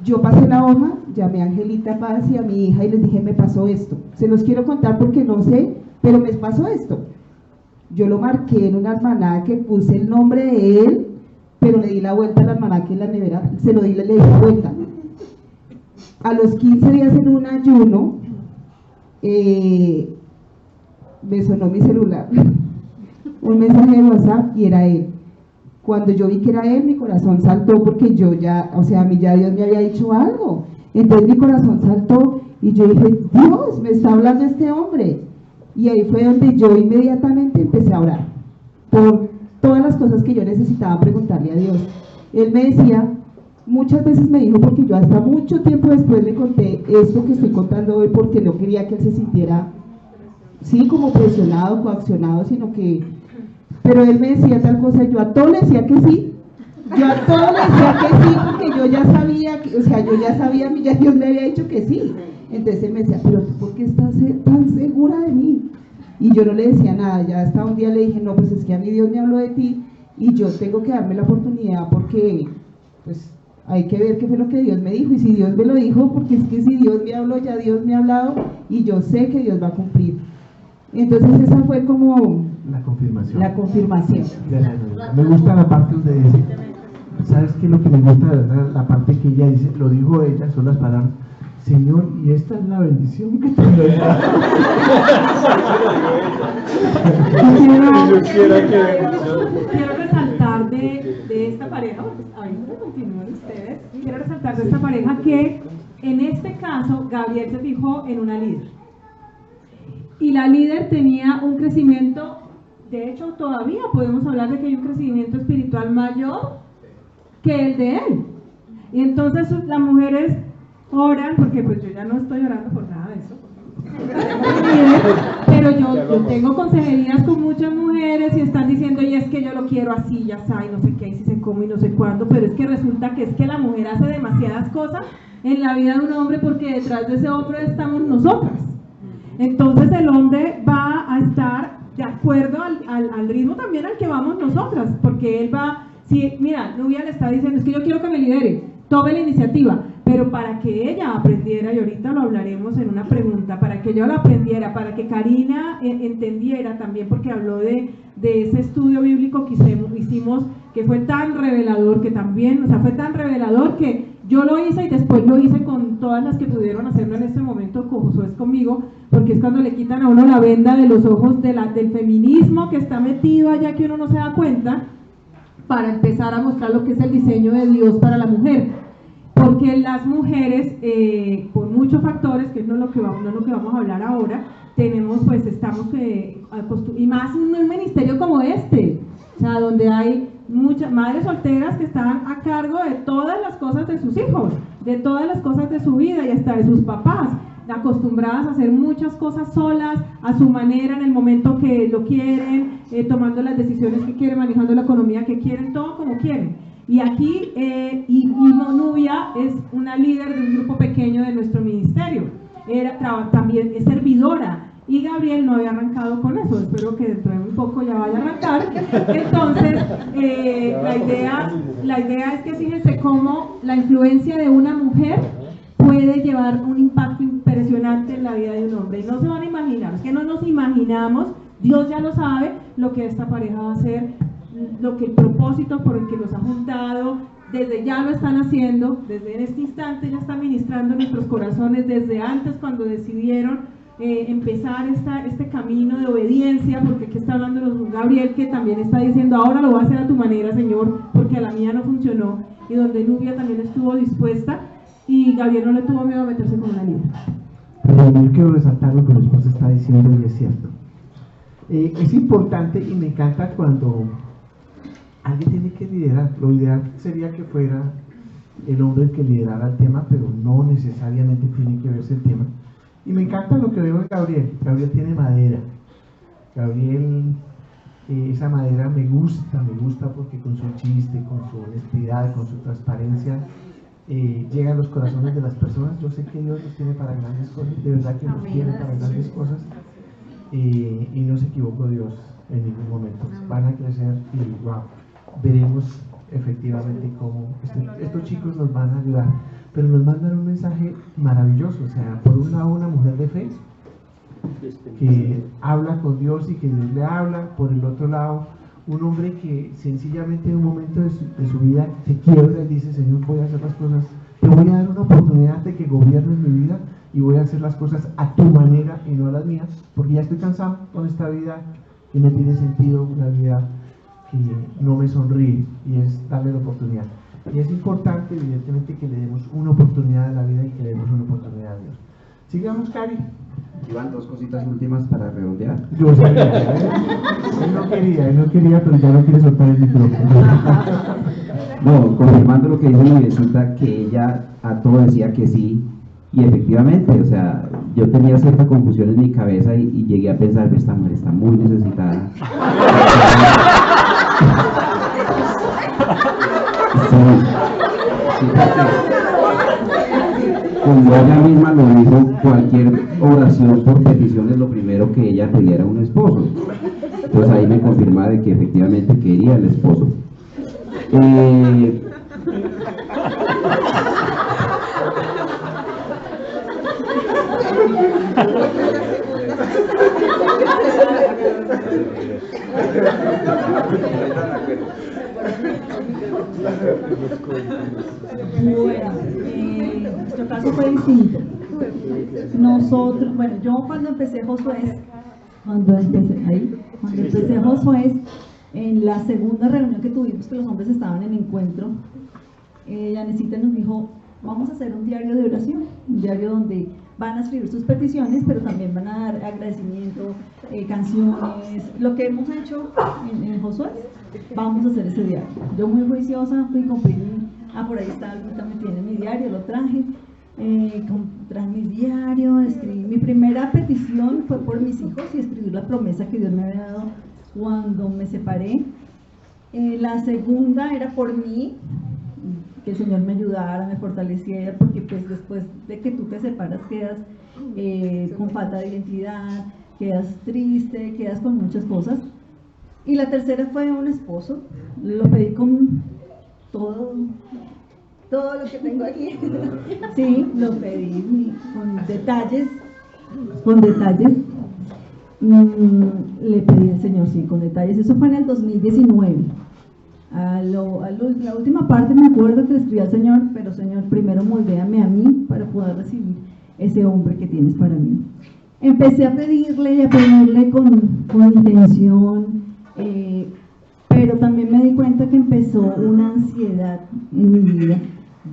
Yo pasé la hoja, llamé a Angelita Paz y a mi hija y les dije, me pasó esto. Se los quiero contar porque no sé, pero me pasó esto. Yo lo marqué en un almanaque, puse el nombre de él, pero le di la vuelta al almanaque en la nevera, se lo di, le di la vuelta. A los 15 días en un ayuno, me sonó mi celular, un mensaje de WhatsApp, y era él. Cuando yo vi que era él, mi corazón saltó, porque yo ya, o sea, a mí ya Dios me había dicho algo. Entonces mi corazón saltó y yo dije, Dios, me está hablando este hombre. Y ahí fue donde yo inmediatamente empecé a orar por todas las cosas que yo necesitaba preguntarle a Dios. Él me decía, muchas veces me dijo, porque yo hasta mucho tiempo después le conté esto que estoy contando hoy, porque no quería que él se sintiera, sí, como presionado, coaccionado, sino que, pero él me decía tal cosa, yo a todo le decía que sí, porque yo ya sabía, o sea, yo ya sabía, ya Dios me había dicho que sí. Entonces él me decía, pero ¿tú por qué estás tan segura de mí? Y yo no le decía nada. Ya hasta un día le dije, no, pues es que a mí Dios me habló de ti y yo tengo que darme la oportunidad, porque pues hay que ver qué fue lo que Dios me dijo, y si Dios me lo dijo, porque es que si Dios me habló, ya Dios me ha hablado y yo sé que Dios va a cumplir. Entonces esa fue como la confirmación. La Me gusta la parte donde dice, ¿sabes qué? Lo que me gusta de la parte que ella dice, lo dijo ella, son las palabras, Señor, y esta es la bendición que te doy. Quiero resaltar de esta pareja, ahí continúen ustedes, quiero resaltar de esta pareja que en este caso Gabriel se fijó en una líder. Y la líder tenía un crecimiento, de hecho todavía podemos hablar de que hay un crecimiento espiritual mayor que el de él. Y entonces las mujeres oran, porque pues yo ya no estoy orando por nada de eso, pero yo tengo consejerías con muchas mujeres y están diciendo, y es que yo lo quiero así, ya sabe, no sé qué, y si se come y no sé cuándo, pero es que resulta que es que la mujer hace demasiadas cosas en la vida de un hombre, porque detrás de ese hombre estamos nosotras. Entonces el hombre va a estar de acuerdo al ritmo también al que vamos nosotras, porque él va, si, mira, Nubia le está diciendo, es que yo quiero que me lidere, tome la iniciativa, pero para que ella aprendiera, y ahorita lo hablaremos en una pregunta, para que ella lo aprendiera, para que Karina entendiera también, porque habló de ese estudio bíblico que hicimos, que fue tan revelador, que también, o sea, fue tan revelador que yo lo hice y después lo hice con todas las que pudieron hacerlo en este momento, con Josué conmigo, porque es cuando le quitan a uno la venda de los ojos del feminismo que está metido allá, que uno no se da cuenta, para empezar a mostrar lo que es el diseño de Dios para la mujer. Porque las mujeres, por muchos factores, que no es lo que vamos a hablar ahora, tenemos, pues estamos, y más en un ministerio como este, o sea, donde hay muchas madres solteras que estaban a cargo de todas las cosas de sus hijos, de todas las cosas de su vida y hasta de sus papás, acostumbradas a hacer muchas cosas solas, a su manera, en el momento que lo quieren, tomando las decisiones que quieren, manejando la economía que quieren, todo como quieren. Y aquí, Nubia es una líder de un grupo pequeño de nuestro ministerio, también es servidora, y Gabriel no había arrancado con eso, espero que dentro de muy poco ya vaya a arrancar. Entonces, la idea es que fíjense cómo la influencia de una mujer puede llevar un impacto impresionante en la vida de un hombre, y no se van a imaginar, es que no nos imaginamos, Dios ya lo sabe, lo que esta pareja va a hacer, lo que el propósito por el que los ha juntado, desde ya lo están haciendo, desde este instante ya están ministrando nuestros corazones, desde antes cuando decidieron empezar este camino de obediencia, porque aquí está hablando Gabriel, que también está diciendo, ahora lo voy a hacer a tu manera, Señor, porque a la mía no funcionó, y donde Nubia también estuvo dispuesta, y Gabriel no le tuvo miedo a meterse con una líder. Pero yo quiero resaltar lo que mi esposa está diciendo, y es cierto. Es importante, y me encanta cuando alguien tiene que liderar. Lo ideal sería que fuera el hombre el que liderara el tema, pero no necesariamente tiene que verse el tema. Y me encanta lo que veo de Gabriel. Gabriel tiene madera. Gabriel, esa madera me gusta porque con su chiste, con su honestidad, con su transparencia, llega a los corazones de las personas. Yo sé que Dios los tiene para grandes cosas, de verdad que los tiene para grandes cosas, y no se equivocó Dios en ningún momento. Van a crecer y wow, veremos efectivamente cómo estos chicos nos van a ayudar, pero nos mandan un mensaje maravilloso. O sea, por un lado una mujer de fe que habla con Dios y que Dios le habla, por el otro lado un hombre que sencillamente en un momento de su vida se quiebra y dice, Señor, voy a hacer las cosas, te voy a dar una oportunidad de que gobiernes mi vida y voy a hacer las cosas a tu manera y no a las mías, porque ya estoy cansado con esta vida que no tiene sentido, una vida que no me sonríe, y es darle la oportunidad. Y es importante, evidentemente, que le demos una oportunidad a la vida y que le demos una oportunidad a Dios. Sigamos, Cari. Iván, dos cositas últimas para redondear. Yo sabía, él no quería, pero ya no quiere soltar el micrófono. No, confirmando lo que dice mi visita, que ella a todo decía que sí, y efectivamente, o sea, yo tenía cierta confusión en mi cabeza y llegué a pensar que esta mujer está muy necesitada. Sí, como ella misma lo dijo, cualquier oración por petición es lo primero que ella pidiera a un esposo. Entonces ahí me confirmaba de que efectivamente quería el esposo. Bueno, nuestro caso fue distinto. Nosotros, bueno, yo cuando empecé Josué, en la segunda reunión que tuvimos, que los hombres estaban en encuentro, Yanecita nos dijo, vamos a hacer un diario de oración, un diario donde van a escribir sus peticiones, pero también van a dar agradecimiento, canciones, lo que hemos hecho en Josué, vamos a hacer ese diario. Yo muy juiciosa fui, compré, por ahí está, ahorita me tiene mi diario, lo traje, traje mi diario, escribí, mi primera petición fue por mis hijos y escribir la promesa que Dios me había dado cuando me separé. La segunda era por mí, que el Señor me ayudara, me fortaleciera, porque pues después de que tú te separas quedas con falta de identidad, quedas triste, quedas con muchas cosas. Y la tercera fue un esposo, lo pedí con todo lo que tengo aquí. Sí, lo pedí con detalles, le pedí al Señor, sí, con detalles. Eso fue en el 2019. La última parte me acuerdo que le escribí al Señor, pero Señor, primero moldéame a mí para poder recibir ese hombre que tienes para mí. Empecé a pedirle y a pedirle con intención, pero también me di cuenta que empezó una ansiedad en mi vida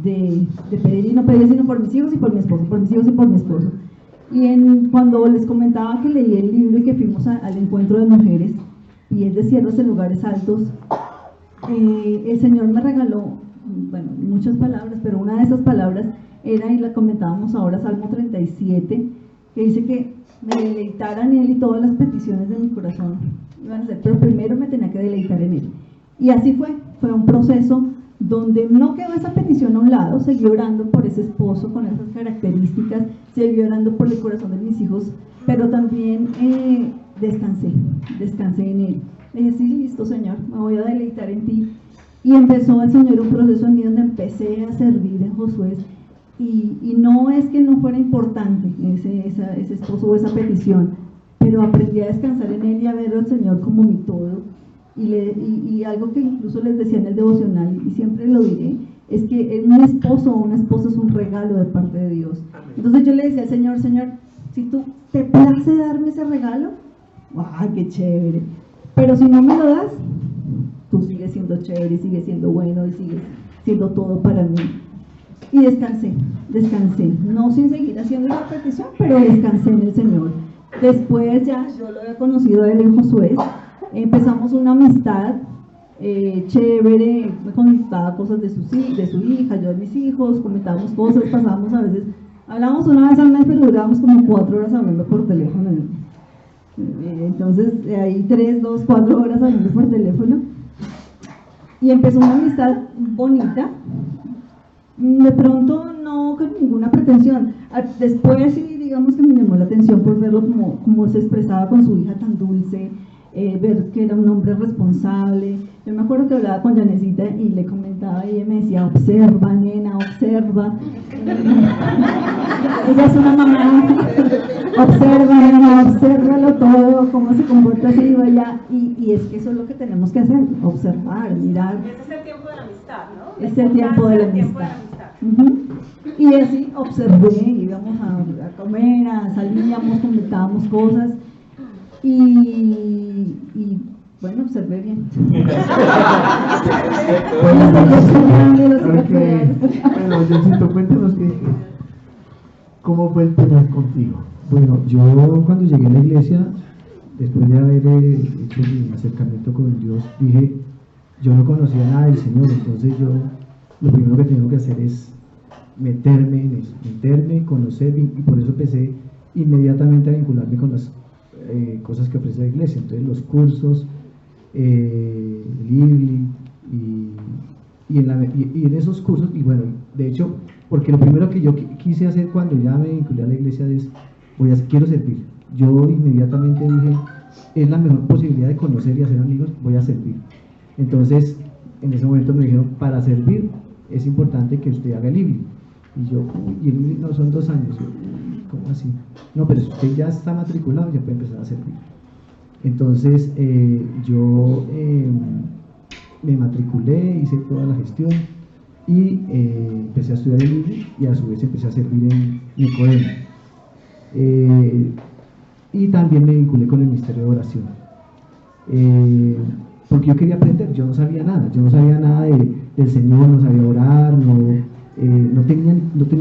de pedir y no pedir, sino por mis hijos y por mi esposo, por mis hijos y por mi esposo. Y cuando les comentaba que leí el libro y que fuimos al encuentro de mujeres, y es de cierres en lugares altos, el Señor me regaló, bueno, muchas palabras, pero una de esas palabras era, y la comentábamos ahora, Salmo 37, que dice que me deleitara en Él y todas las peticiones de mi corazón iban a ser, pero primero me tenía que deleitar en Él. Y así fue un proceso donde no quedó esa petición a un lado, seguí orando por ese esposo con esas características, seguí orando por el corazón de mis hijos, pero también descansé en Él. Le dije, sí, listo, Señor, me voy a deleitar en ti. Y empezó el Señor un proceso en mí donde empecé a servir en Josué. Y no es que no fuera importante ese esposo o esa petición, pero aprendí a descansar en Él y a ver al Señor como mi todo. Y algo que incluso les decía en el devocional, y siempre lo diré, es que un esposo o una esposa es un regalo de parte de Dios. Entonces yo le decía al Señor, Señor, si tú te place darme ese regalo, ¡ay, qué chévere! Pero si no me lo das, tú sigues siendo chévere, sigues siendo bueno y sigues siendo todo para mí. Y descansé, no sin seguir haciendo la petición, pero descansé en el Señor. Después ya yo lo había conocido a él en Josué, empezamos una amistad chévere, me contaba cosas de su hija, yo de mis hijos, comentábamos cosas, pasábamos a veces, hablábamos una vez al mes, pero durábamos como 4 horas hablando por teléfono. Entonces ahí 3, 2, 4 horas hablando por teléfono y empezó una amistad bonita, de pronto no con ninguna pretensión. Después sí, digamos que me llamó la atención por verlo como se expresaba con su hija tan dulce, ver que era un hombre responsable. Yo me acuerdo que hablaba con Janecita y le comentaba y ella me decía, observa, nena, observa. Ella es una mamá, observa, nena, obsérvalo todo, cómo se comporta así, vaya. Y es que eso es lo que tenemos que hacer, observar, mirar. Ese es el tiempo de la amistad, ¿no? Es el tiempo de la amistad. Y así observé, íbamos a comer, salíamos, comentábamos cosas y bueno, observé bien. Bueno, Diosito, cuéntanos cómo fue el tema contigo. Bueno, yo cuando llegué a la iglesia, después de haber hecho mi acercamiento con Dios, dije, yo no conocía nada del Señor, entonces yo lo primero que tengo que hacer es meterme en eso, conocer, y por eso empecé inmediatamente a vincularme con las cosas que ofrece la iglesia, entonces los cursos, el IBLI, y en esos cursos, y bueno, de hecho, porque lo primero que yo quise hacer cuando ya me vinculé a la iglesia es, quiero servir. Yo inmediatamente dije, es la mejor posibilidad de conocer y hacer amigos, voy a servir. Entonces, en ese momento me dijeron, para servir es importante que usted haga el IBLI. Y yo, y el IBLI no son 2 años. Yo, ¿cómo así? No, pero si usted ya está matriculado, ya puede empezar a servir. Entonces, yo me matriculé, hice toda la gestión y empecé a estudiar el IBLI y a su vez empecé a servir en Nicodemo. Y también me vinculé con el Ministerio de Oración. Porque yo quería aprender, yo no sabía nada del Señor, no sabía orar, no tenía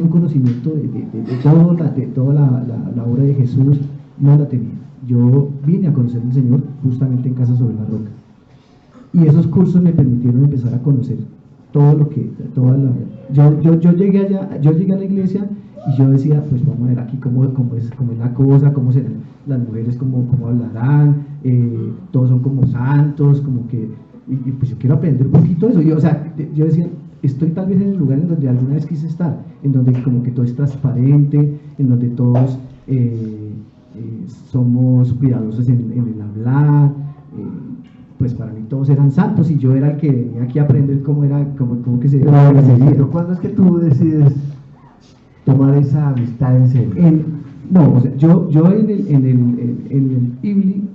un conocimiento de toda la obra de Jesús, no la tenía. Yo vine a conocer al Señor justamente en Casa sobre la Roca. Y esos cursos me permitieron empezar a conocer todo lo que, yo llegué a la iglesia y yo decía, pues vamos a ver aquí cómo es la cosa, cómo serán las mujeres, cómo hablarán, todos son como santos, como que, y pues yo quiero aprender un poquito de eso. Yo decía, estoy tal vez en el lugar en donde alguna vez quise estar, en donde como que todo es transparente, en donde todos somos cuidadosos en el hablar, pues para mí todos eran santos y yo era el que venía aquí a aprender cómo que se debía seguir. Pero ¿cuándo es que tú decides tomar esa amistad en serio? Yo en el IBLI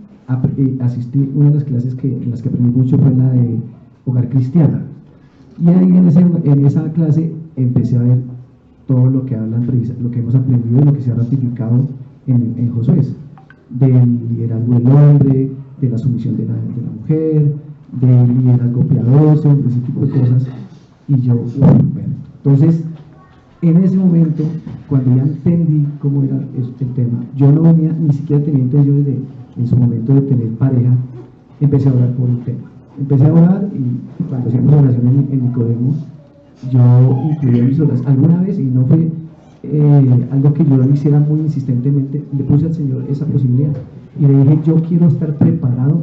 asistí, una de las clases en las que aprendí mucho fue la de Hogar Cristiano. Y ahí en esa clase empecé a ver todo lo que lo que hemos aprendido y lo que se ha ratificado en Josué, del liderazgo del hombre, de la sumisión de la mujer, del liderazgo piadoso, de ese tipo de cosas. Y yo, bueno, entonces, en ese momento, cuando ya entendí cómo era el tema, yo no venía, ni siquiera tenía intención en su momento de tener pareja, empecé a hablar por el tema. empecé a orar y cuando hacíamos oración en Nicodemo, yo incluía mis oraciones alguna vez y no fue algo que yo lo hiciera muy insistentemente, le puse al Señor esa posibilidad y le dije, yo quiero estar preparado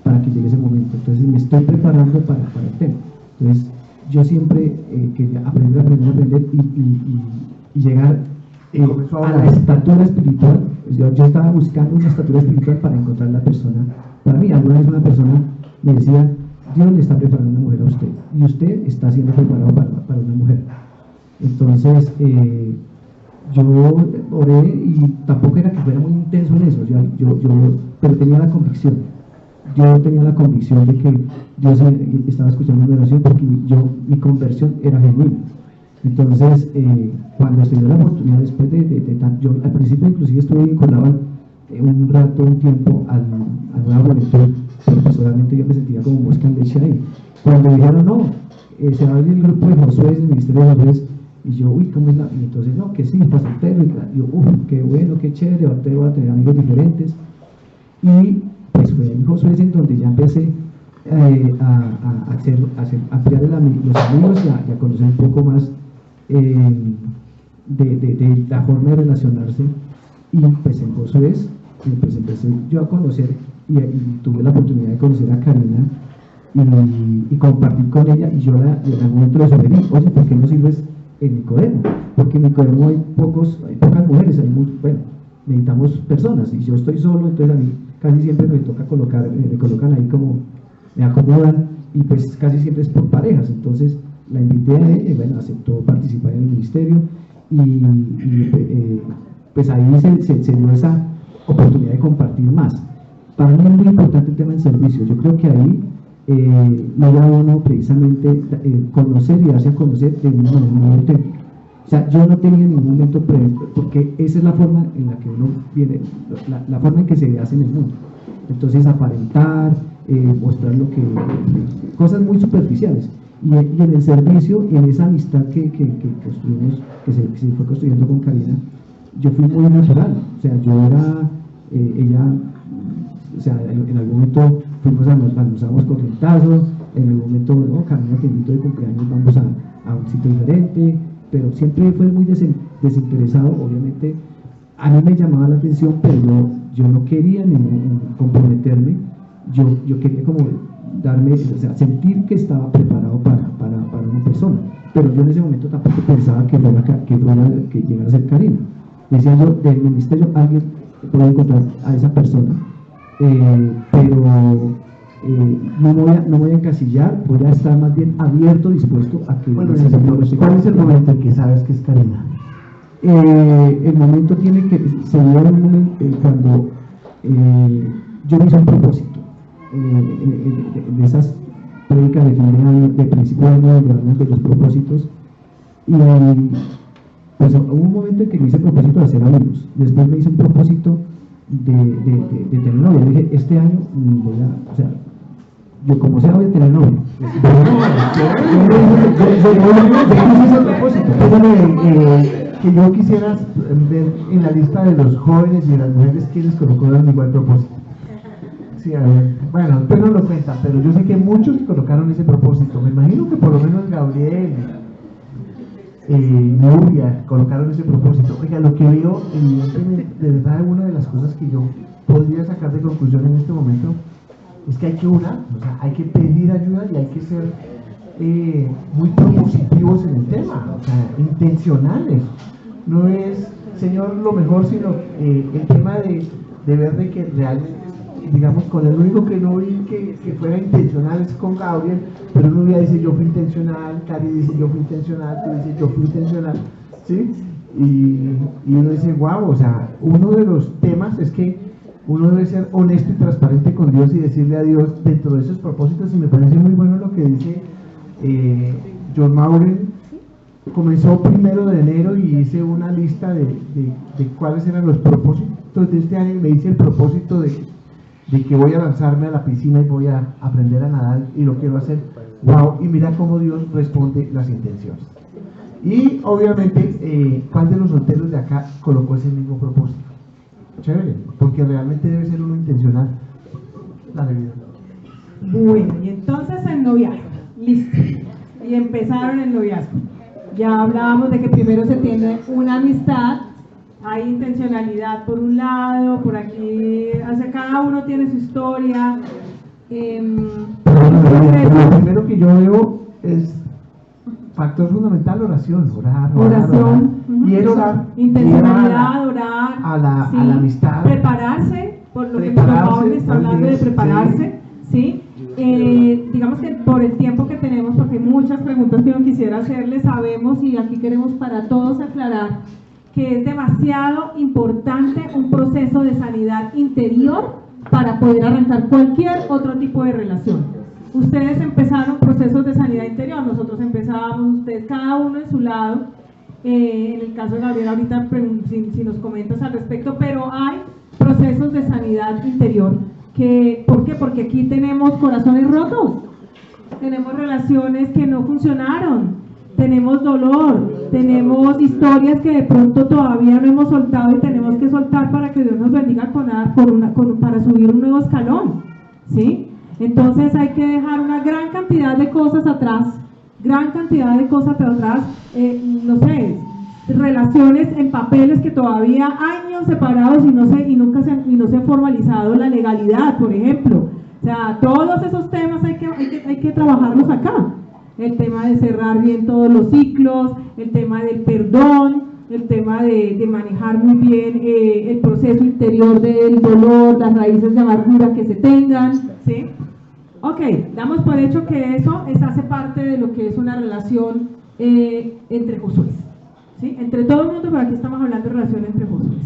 para que llegue ese momento, entonces me estoy preparando para el tema. Entonces yo siempre quería aprender y llegar a la estatura espiritual. Yo estaba buscando una estatura espiritual para encontrar la persona. Para mí, alguna vez una persona me decía, Dios le está preparando una mujer a usted y usted está siendo preparado para una mujer. Entonces yo oré y tampoco era que fuera muy intenso en eso, pero tenía la convicción. Yo tenía la convicción de que Dios estaba escuchando mi oración porque mi conversión era genuina. Entonces, cuando se dio la oportunidad, después yo al principio inclusive estuve vinculado un rato, un tiempo al nuevo juventud, pero personalmente yo me sentía como mosca en leche ahí. Cuando dijeron, no, se va a abrir el grupo de Josué, el ministerio de Josué, y yo, uy, ¿cómo es la? Y entonces, no, que sí, está soltero, y yo, qué bueno, qué chévere, ahorita voy a tener amigos diferentes. Y pues fue en Josué en donde ya empecé a ampliar los amigos y a conocer un poco más de la forma de relacionarse. Y pues en Josué pues empecé yo a conocer y tuve la oportunidad de conocer a Karina y compartir con ella, y yo en algún momento le sugerí, oye, ¿por qué no sirves en Nicodemo? Porque en Nicodemo hay pocas mujeres, bueno, necesitamos personas, y yo estoy solo, entonces a mí casi siempre me toca me colocan ahí como, me acomodan, y pues casi siempre es por parejas. Entonces la invité a ella y bueno, aceptó participar en el ministerio y pues ahí se dio esa oportunidad de compartir más. Para mí es muy importante el tema del servicio. Yo creo que ahí logra uno precisamente conocer y darse a conocer de una manera muy auténtica. O sea, yo no tenía en ningún momento porque esa es la forma en la que uno viene, la forma en que se hace en el mundo. Entonces, aparentar, mostrar cosas muy superficiales. Y en el servicio, y en esa amistad que construimos, que se fue construyendo con Karina, yo fui muy natural. O sea, yo era, ella, o sea, en algún momento almorzamos corrientazos, en algún momento, no, Karina, te invito de cumpleaños, vamos a un sitio diferente, pero siempre fue muy desinteresado. Obviamente a mí me llamaba la atención, pero yo no quería comprometerme. Yo quería como darme, o sea, sentir que estaba preparado para una persona, pero yo en ese momento tampoco pensaba que llegara a ser Karina. Decía yo, del ministerio alguien puede encontrar a esa persona, pero no voy a encasillar, voy a estar más bien abierto, dispuesto a que... Bueno, ¿cuál es el momento en que sabes que es Karina? El momento se dio en un momento cuando yo me hice un propósito de esas prédicas de fin de año, de principio de año, de los propósitos, y pues hubo un momento en que me hice el propósito de hacer amigos. Después me hice un propósito de tener novia. Le dije, este año o sea, yo como sea voy a tener novia. Que yo quisiera ver en la lista de los jóvenes y de las mujeres quienes colocaron igual propósito. Sí, a ver, bueno, después no lo cuentan, pero yo sé que muchos colocaron ese propósito. Me imagino que por lo menos Gabriel, Nuria, colocaron ese propósito. Oiga, lo que veo, evidentemente, de verdad, una de las cosas que yo podría sacar de conclusión en este momento es que hay que orar, o sea, hay que pedir ayuda y hay que ser muy propositivos en el tema, o sea, intencionales. No es, Señor, lo mejor, sino el tema de ver de que realmente, digamos, con el único que no vi que fuera intencional es con Gabriel, pero uno ya dice yo fui intencional, Cari dice yo fui intencional, tú dices yo fui intencional, ¿sí? Y uno dice, wow, o sea, uno de los temas es que uno debe ser honesto y transparente con Dios y decirle a Dios dentro de esos propósitos. Y me parece muy bueno lo que dice John Maureen. Comenzó 1 de enero y hice una lista de cuáles eran los propósitos de este año, y me hice el propósito de que voy a lanzarme a la piscina y voy a aprender a nadar y lo quiero hacer. Wow, y mira cómo Dios responde las intenciones. Y obviamente, ¿cuál de los solteros de acá colocó ese mismo propósito? Chévere, porque realmente debe ser uno intencional. Dale, vida. Bueno, y entonces el noviazgo, listo. Y empezaron el noviazgo. Ya hablábamos de que primero se tiene una amistad, hay intencionalidad por un lado, por aquí, hacia cada uno tiene su historia. Lo primero que yo veo es factor fundamental, oración, orar. Y el orar. Intencionalidad, orar. A la amistad. Prepararse, por lo que Pablo está hablando de prepararse, ¿sí? Digamos que por el tiempo que tenemos, porque hay muchas preguntas que yo quisiera hacerles, sabemos y aquí queremos para todos aclarar que es demasiado importante un proceso de sanidad interior para poder arrancar cualquier otro tipo de relación. Ustedes empezaron procesos de sanidad interior, nosotros empezábamos, ustedes cada uno en su lado. En el caso de Gabriel ahorita si nos comentas al respecto, pero hay procesos de sanidad interior. ¿Por qué? Porque aquí tenemos corazones rotos, tenemos relaciones que no funcionaron, tenemos dolor, tenemos historias que de pronto todavía no hemos soltado y tenemos que soltar para que Dios nos bendiga para subir un nuevo escalón, ¿sí? Entonces hay que dejar una gran cantidad de cosas atrás, no sé, relaciones en papeles que todavía años separados y no se ha formalizado la legalidad, por ejemplo. O sea, todos esos temas hay que trabajarlos acá. El tema de cerrar bien todos los ciclos, el tema del perdón, el tema de manejar muy bien el proceso interior del dolor, las raíces de amargura que se tengan, ¿sí? Ok, damos por hecho que eso hace parte de lo que es una relación entre Josué, ¿sí? Entre todo el mundo, pero aquí estamos hablando de relación entre Josué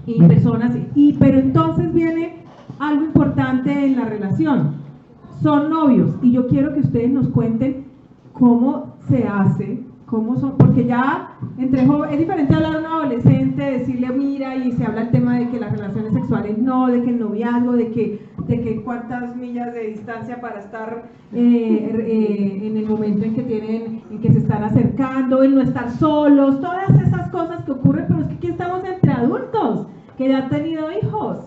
y personas, pero entonces viene algo importante en la relación. Son novios y yo quiero que ustedes nos cuenten cómo se hace, porque ya entre jóvenes es diferente hablar a un adolescente, decirle mira, y se habla el tema de que las relaciones sexuales no, de que el noviazgo, de que cuántas millas de distancia para estar en el momento en que se están acercando, el no estar solos, todas esas cosas que ocurren, pero es que aquí estamos entre adultos que ya han tenido hijos,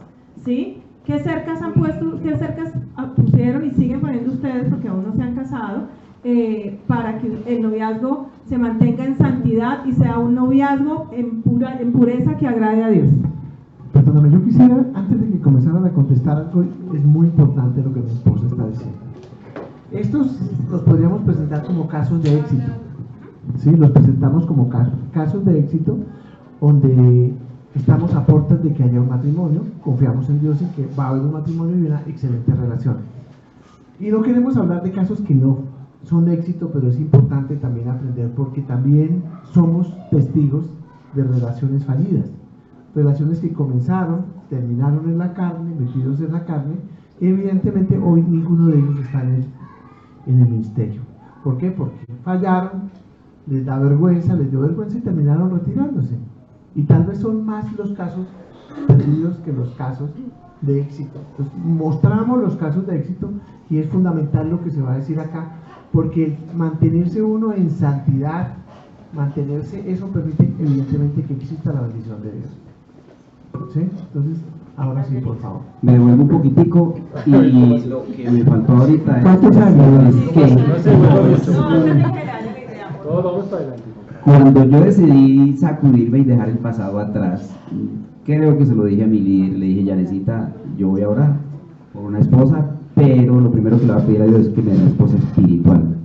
¿sí? ¿Qué cercas pusieron y siguen poniendo ustedes, porque aún no se han casado, para que el noviazgo se mantenga en santidad y sea un noviazgo en pureza que agrade a Dios? Perdóname, yo quisiera, antes de que comenzaran a contestar algo, es muy importante lo que mi esposa está diciendo. Estos los podríamos presentar como casos de éxito, ¿sí? Los presentamos como casos de éxito donde estamos a puertas de que haya un matrimonio, confiamos en Dios y que va a haber un matrimonio y una excelente relación. Y no queremos hablar de casos que no son de éxito, pero es importante también aprender porque también somos testigos de relaciones fallidas. Relaciones que comenzaron, terminaron en la carne, metidos en la carne, y evidentemente hoy ninguno de ellos está en el ministerio. ¿Por qué? Porque fallaron, les dio vergüenza y terminaron retirándose. Y tal vez son más los casos perdidos que los casos de éxito. Entonces, mostramos los casos de éxito y es fundamental lo que se va a decir acá, porque mantenerse uno en santidad, eso permite evidentemente que exista la bendición de Dios. ¿Sí? Entonces, ahora sí, por favor. Me devuelvo un poquitico y lo que me faltó ahorita es ¿Cuántos años? que Todos vamos para adelante. cuando yo decidí sacudirme y dejar el pasado atrás, creo que se lo dije a mi líder, le dije, Yanesita, yo voy a orar por una esposa, pero lo primero que le voy a pedir a Dios es que me dé una esposa espiritual,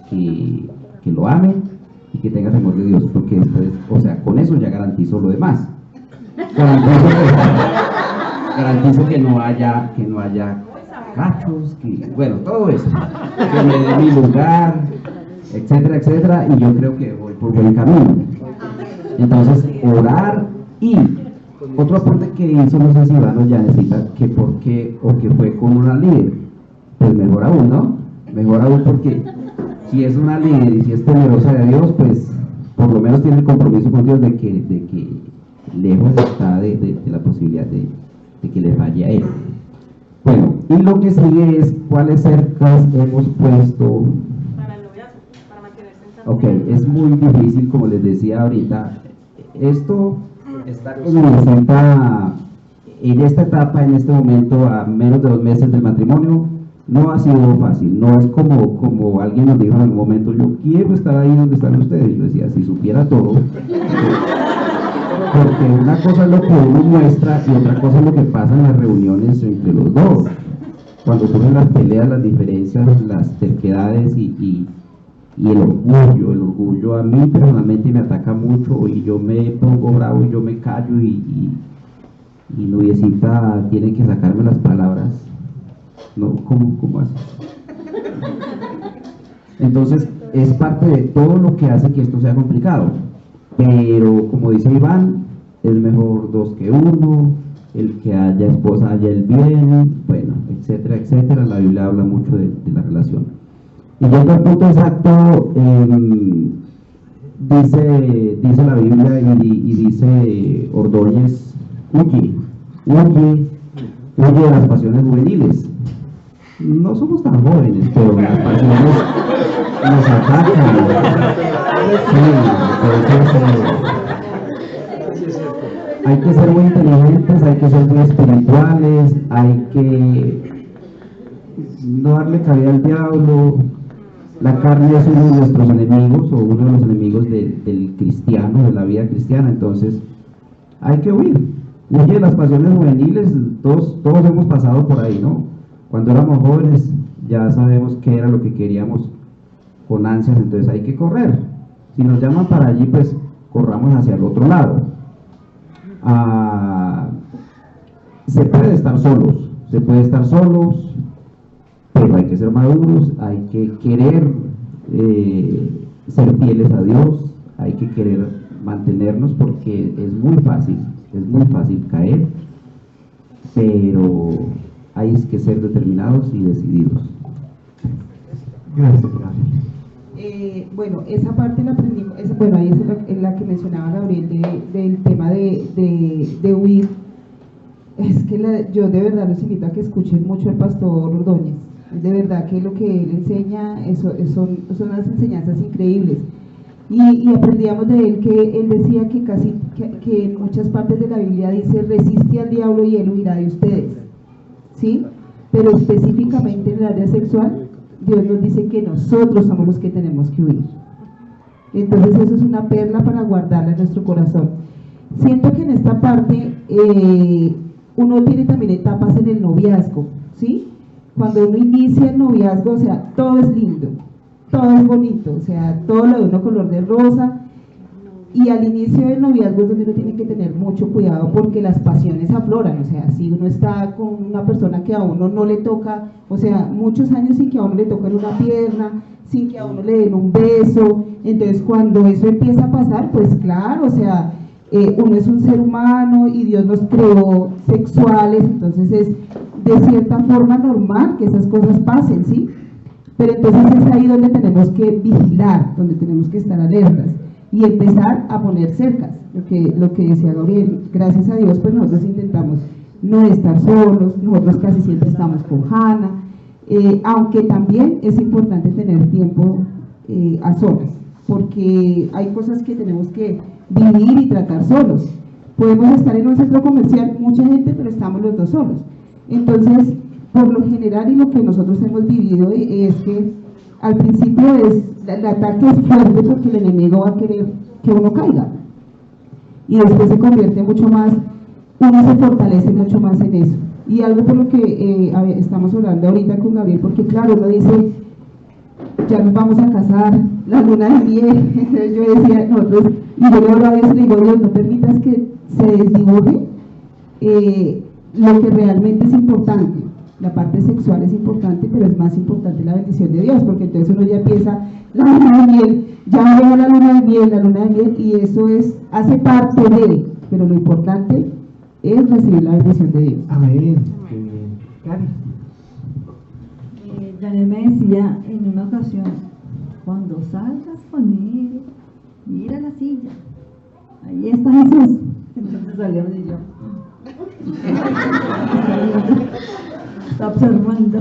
que lo ame y que tenga temor de Dios, porque después, o sea, con eso ya garantizo lo demás. Garantizo que no haya cachos, bueno, todo eso, que me dé mi lugar, etcétera, etcétera, y yo creo que voy por buen camino. Entonces, orar. Y otro aporte que hizo, no sé si Iván ya necesita, que por qué o que fue con una líder, pues mejor aún, ¿no? Mejor aún, porque si es una líder y si es temerosa de Dios, pues por lo menos tiene el compromiso con Dios de que lejos está de la posibilidad de que le falle a él. Bueno, y lo que sigue es cuáles cercas hemos puesto Para el noviazgo, para mantenerse en santidad. Ok, es muy difícil, como les decía ahorita. Esto está en esta etapa, en este momento, a menos de 2 meses del matrimonio, no ha sido fácil, no es como alguien nos dijo en algún momento, yo quiero estar ahí donde están ustedes, y yo decía, si supiera todo, porque una cosa es lo que uno muestra y otra cosa es lo que pasa en las reuniones entre los dos, cuando surgen las peleas, las diferencias, las terquedades y el orgullo a mí personalmente me ataca mucho y yo me pongo bravo y yo me callo y Nubiecita tiene que sacarme las palabras. No, ¿cómo haces? Entonces, es parte de todo lo que hace que esto sea complicado. Pero, como dice Iván, es mejor dos que uno, el que haya esposa haya el bien, bueno, etcétera, etcétera. La Biblia habla mucho de la relación. Y yendo al punto exacto, dice la Biblia y dice Ordóñez, huye de las pasiones juveniles. No somos tan jóvenes, pero las pasiones nos atacan. Hay que ser muy inteligentes, hay que ser muy espirituales, hay que no darle cabida al diablo. La carne es uno de nuestros enemigos, o uno de los enemigos del cristiano, de la vida cristiana, entonces hay que huir de las pasiones juveniles. Todos hemos pasado por ahí, ¿no? Cuando éramos jóvenes ya sabemos qué era lo que queríamos con ansias, entonces hay que correr. Si nos llaman para allí, pues corramos hacia el otro lado. Se puede estar solos, pero hay que ser maduros, hay que querer ser fieles a Dios, hay que querer mantenernos, porque es muy fácil caer, pero hay que ser determinados y decididos. Gracias. Bueno, esa parte la aprendí, bueno, ahí es la que mencionaba Gabriel del tema de huir. Es que yo de verdad los invito a que escuchen mucho al pastor Ordóñez. De verdad que lo que él enseña son unas enseñanzas increíbles. Y aprendíamos de él que él decía que en muchas partes de la Biblia dice: resiste al diablo y él huirá de ustedes, ¿sí? Pero específicamente en el área sexual, Dios nos dice que nosotros somos los que tenemos que huir. Entonces eso es una perla para guardarla en nuestro corazón. Siento que en esta parte uno tiene también etapas en el noviazgo, ¿sí? Cuando uno inicia el noviazgo, o sea, todo es lindo, todo es bonito, o sea, todo lo de uno color de rosa, y al inicio del noviazgo es donde uno tiene que tener mucho cuidado, porque las pasiones afloran. O sea, si uno está con una persona que a uno no le toca, o sea, muchos años sin que a uno le toquen una pierna, sin que a uno le den un beso, entonces cuando eso empieza a pasar, pues claro, o sea, uno es un ser humano y Dios nos creó sexuales, entonces es de cierta forma normal que esas cosas pasen, ¿sí? Pero entonces es ahí donde tenemos que vigilar, donde tenemos que estar alertas y empezar a poner cercas, lo que decía Gabriel. Gracias a Dios, pues nosotros intentamos no estar solos, nosotros casi siempre estamos con Hanna, aunque también es importante tener tiempo a solas, porque hay cosas que tenemos que vivir y tratar solos. Podemos estar en un centro comercial, mucha gente, pero estamos los dos solos. Entonces, por lo general, y lo que nosotros hemos vivido es que al principio el ataque es fuerte, porque el enemigo va a querer que uno caiga, y después se convierte mucho más, uno se fortalece mucho más en eso. Y algo por lo que estamos hablando ahorita con Gabriel, porque claro, uno dice, ya nos vamos a casar, la luna de miel. Entonces yo decía, nosotros, y yo le hablo a Dios y le digo: Dios, no permitas que se desdibuje lo que realmente es importante. La parte sexual es importante, pero es más importante la bendición de Dios, porque entonces uno ya empieza la luna de miel, ya llega la luna de miel, y eso hace parte de, pero lo importante es recibir la bendición de Dios. Amén. Cari. Janet me decía en una ocasión: cuando salgas con él, mira la silla, ahí está Jesús. Entonces salimos y yo está observando.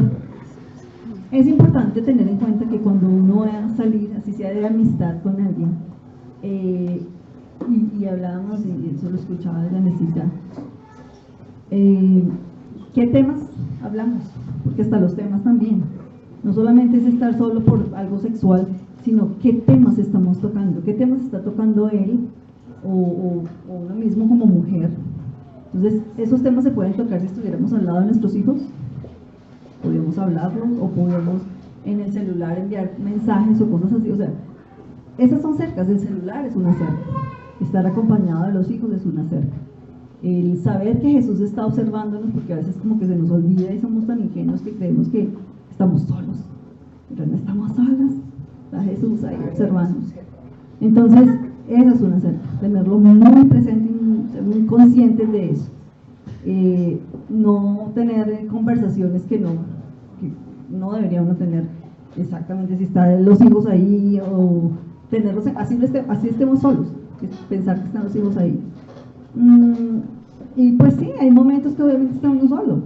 Es importante tener en cuenta que cuando uno va a salir, así sea de amistad con alguien, y hablábamos, y eso lo escuchaba de la mesita, ¿qué temas hablamos? que hasta los temas también. No solamente es estar solo por algo sexual, sino qué temas estamos tocando, qué temas está tocando él o uno mismo como mujer. Entonces, esos temas se pueden tocar si estuviéramos al lado de nuestros hijos, podríamos hablarlos o podríamos en el celular enviar mensajes o cosas así. O sea, esas son cercas, el celular es una cerca, estar acompañado de los hijos es una cerca. El saber que Jesús está observándonos, porque a veces como que se nos olvida y somos tan ingenuos que creemos que estamos solos, pero no estamos solos, está Jesús ahí observándonos. Entonces, esa es una cerca, tenerlo muy presente y ser muy conscientes de eso. No tener conversaciones que no debería uno tener exactamente si están los hijos ahí o tenerlos, así estemos solos, pensar que están los hijos ahí. Y pues sí, hay momentos que obviamente está uno solo,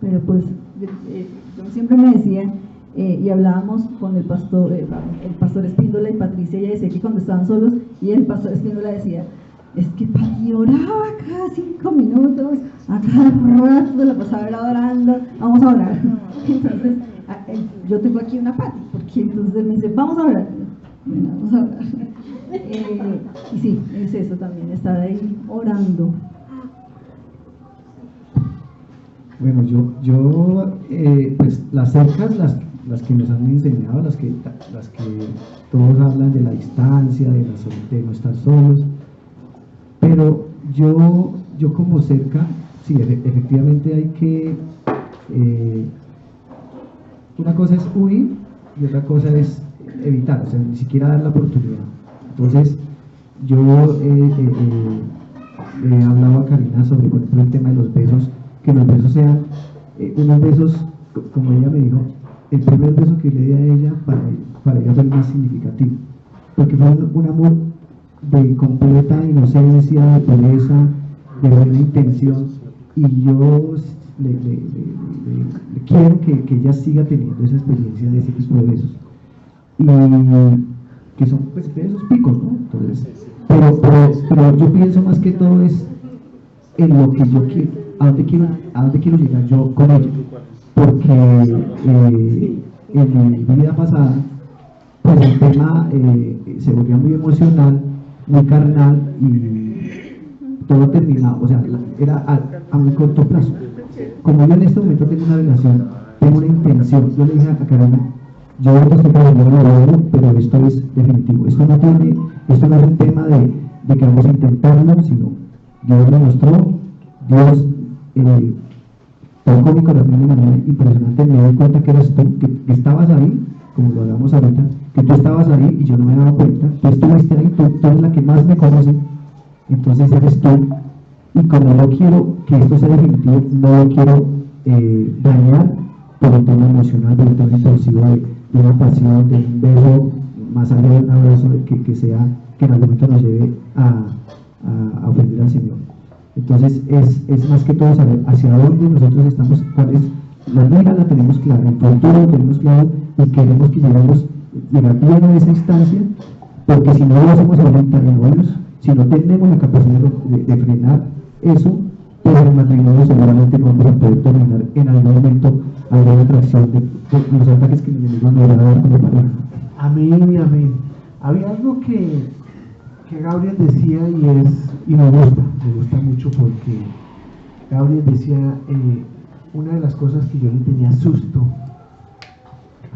pero pues yo siempre me decía, y hablábamos con el pastor Espíndola y Patricia, ella decía que cuando estaban solos, y el pastor Espíndola decía, es que Pati oraba cada 5 minutos, a cada rato se la pasaba orando, vamos a orar. Entonces, yo tengo aquí una Pati, porque entonces él me dice, vamos a orar. Bueno, vamos a orar. Y sí, es eso también, estar ahí orando. Bueno, yo pues las cercas, las que nos han enseñado, las que todos hablan de la distancia, de no estar solos, pero yo como cerca, sí, efectivamente hay que, una cosa es huir y otra cosa es evitar, o sea, ni siquiera dar la oportunidad. Entonces, yo he hablado a Karina sobre, por ejemplo, el tema de los besos, que los besos sean unos besos, como ella me dijo, el primer beso que le di a ella, para ella fue el más significativo, porque fue un amor de completa inocencia, de pureza, de buena intención, y yo le quiero que ella siga teniendo esa experiencia de ese tipo de besos, y que son pues besos picos, ¿no? Entonces, pero yo pienso más que todo es en lo que yo quiero, a dónde quiero llegar yo con ella, porque en mi vida pasada pues el tema se volvió muy emocional, muy carnal, y todo terminado, o sea, era a muy corto plazo. Como yo en este momento tengo una relación, tengo una intención, yo le dije a Karina, yo te estoy trabajando, pero esto es definitivo, esto no es un tema de que vamos a intentarlo, sino Dios lo mostró, Dios tocó mi corazón de una manera impresionante, me di cuenta que eras tú, que estabas ahí, como lo hablamos ahorita, que tú estabas ahí y yo no me he dado cuenta, tú estuviste ahí, tú eres la que más me conoce, entonces eres tú, y como no quiero que esto sea definitivo, no lo quiero dañar por el tema emocional, por el tema impulsivo de una pasión, de un beso, más allá de un abrazo, que en algún momento nos lleve a ofender al Señor. Entonces es más que todo saber hacia dónde nosotros estamos, cuál es la mira, la tenemos clara, el futuro lo tenemos claro, y queremos que llegar bien a esa instancia, porque si no lo hacemos ahorita en años, si no tenemos la capacidad de frenar eso, pues el matrimonio seguramente no vamos a poder terminar en algún momento alguna atracción de los ataques que el enemigo nos va a dar como pareja. Amén y amén. Había algo que Gabriel decía y me gusta mucho, porque Gabriel decía, una de las cosas que yo le tenía susto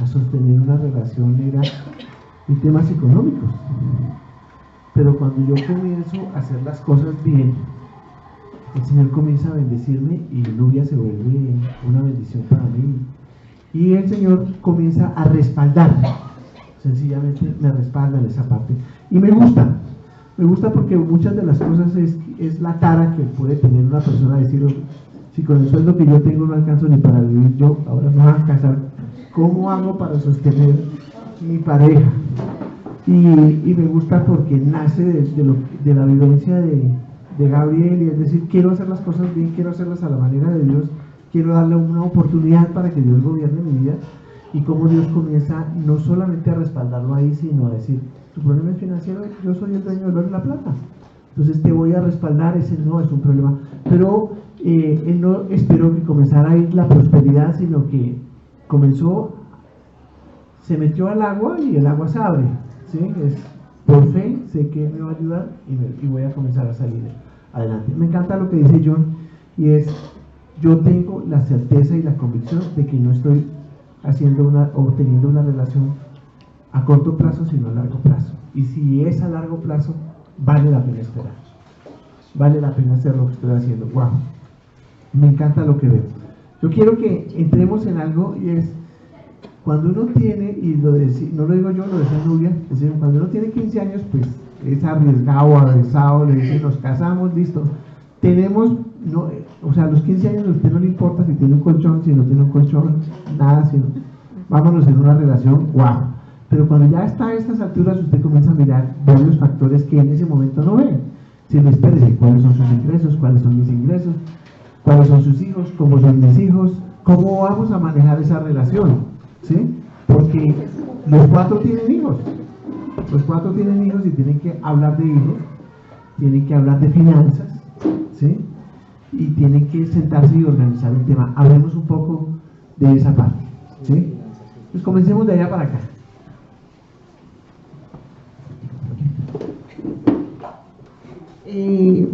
a sostener una relación era en temas económicos, pero cuando yo comienzo a hacer las cosas bien, el Señor comienza a bendecirme y Nubia se vuelve una bendición para mí, y el Señor comienza a respaldarme, sencillamente me respalda en esa parte, y me gusta porque muchas de las cosas es la tara que puede tener una persona, decir, si con el sueldo que yo tengo no alcanzo ni para vivir yo, ahora me voy a casar, ¿cómo hago para sostener mi pareja? Y me gusta porque nace de la vivencia de Gabriel, y es decir, quiero hacer las cosas bien, quiero hacerlas a la manera de Dios, quiero darle una oportunidad para que Dios gobierne mi vida, y cómo Dios comienza no solamente a respaldarlo ahí, sino a decir, tu problema es financiero, yo soy el dueño del oro y la plata, entonces te voy a respaldar, ese no es un problema, pero él no esperó que comenzara a ir la prosperidad, sino que comenzó, se metió al agua y el agua se abre, ¿sí? Es por fe, sé que me va a ayudar y voy a comenzar a salir adelante. Me encanta lo que dice John, y es, yo tengo la certeza y la convicción de que no estoy o teniendo una relación a corto plazo, sino a largo plazo. Y si es a largo plazo, vale la pena esperar. Vale la pena hacer lo que estoy haciendo. ¡Wow! Me encanta lo que veo. Yo quiero que entremos en algo, y es, cuando uno tiene, y no lo digo yo, lo decía Nubia, es decir, cuando uno tiene 15 años, pues es arriesgado, avanzado, le dicen, nos casamos, listo. Tenemos, no, o sea, a los 15 años a usted no le importa si tiene un colchón, si no tiene un colchón, nada, sino vámonos en una relación, wow. Pero cuando ya está a estas alturas, usted comienza a mirar varios factores que en ese momento no ven. Si no, espérese, ¿cuáles son sus ingresos? ¿Cuáles son mis ingresos? ¿Cuáles son sus hijos? ¿Cómo son mis hijos? ¿Cómo vamos a manejar esa relación? ¿Sí? Porque los 4 tienen hijos. Los 4 tienen hijos y tienen que hablar de hijos, tienen que hablar de finanzas, ¿sí? Y tienen que sentarse y organizar un tema. Hablemos un poco de esa parte, ¿sí? Pues comencemos de allá para acá.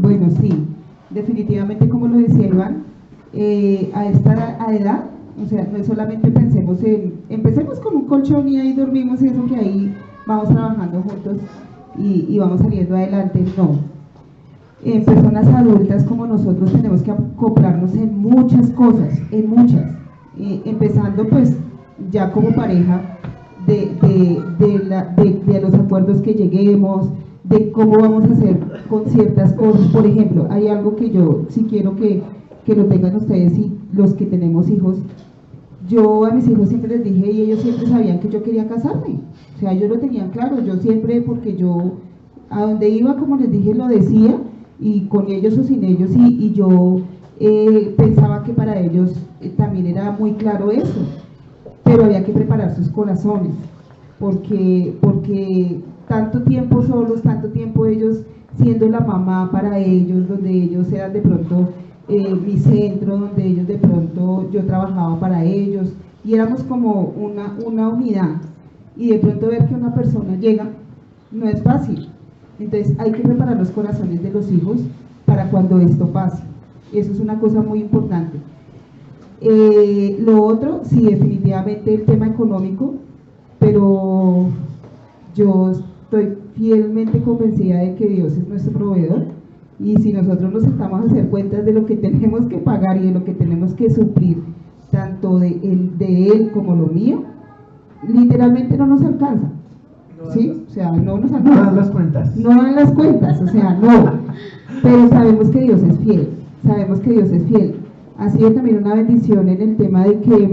Bueno, sí, definitivamente, como lo decía Iván, a esta edad, o sea, no es solamente empecemos con un colchón y ahí dormimos, y eso que ahí vamos trabajando juntos y vamos saliendo adelante, no. En personas adultas como nosotros tenemos que acoplarnos en muchas cosas, en muchas, empezando pues ya como pareja de los acuerdos que lleguemos, de cómo vamos a hacer con ciertas cosas. Por ejemplo, hay algo que yo sí quiero que lo tengan ustedes y los que tenemos hijos. Yo a mis hijos siempre les dije, y ellos siempre sabían que yo quería casarme, o sea, ellos lo tenían claro. Yo siempre, porque yo a donde iba, como les dije, lo decía, y con ellos o sin ellos, y yo pensaba que para ellos también era muy claro eso, pero había que preparar sus corazones, porque tanto tiempo solos, tanto tiempo ellos siendo la mamá para ellos, donde ellos eran de pronto mi centro, donde ellos de pronto yo trabajaba para ellos, y éramos como una unidad, y de pronto ver que una persona llega no es fácil. Entonces hay que preparar los corazones de los hijos para cuando esto pase. Eso es una cosa muy importante. Lo otro, sí, definitivamente el tema económico, pero yo estoy fielmente convencida de que Dios es nuestro proveedor, y si nosotros nos sentamos a hacer cuentas de lo que tenemos que pagar y de lo que tenemos que suplir, tanto de Él como lo mío, literalmente no nos alcanza. ¿Sí? O sea, no nos alcanza. No dan las cuentas. No dan las cuentas, o sea, no. Pero sabemos que Dios es fiel, sabemos que Dios es fiel. Ha sido también una bendición en el tema de que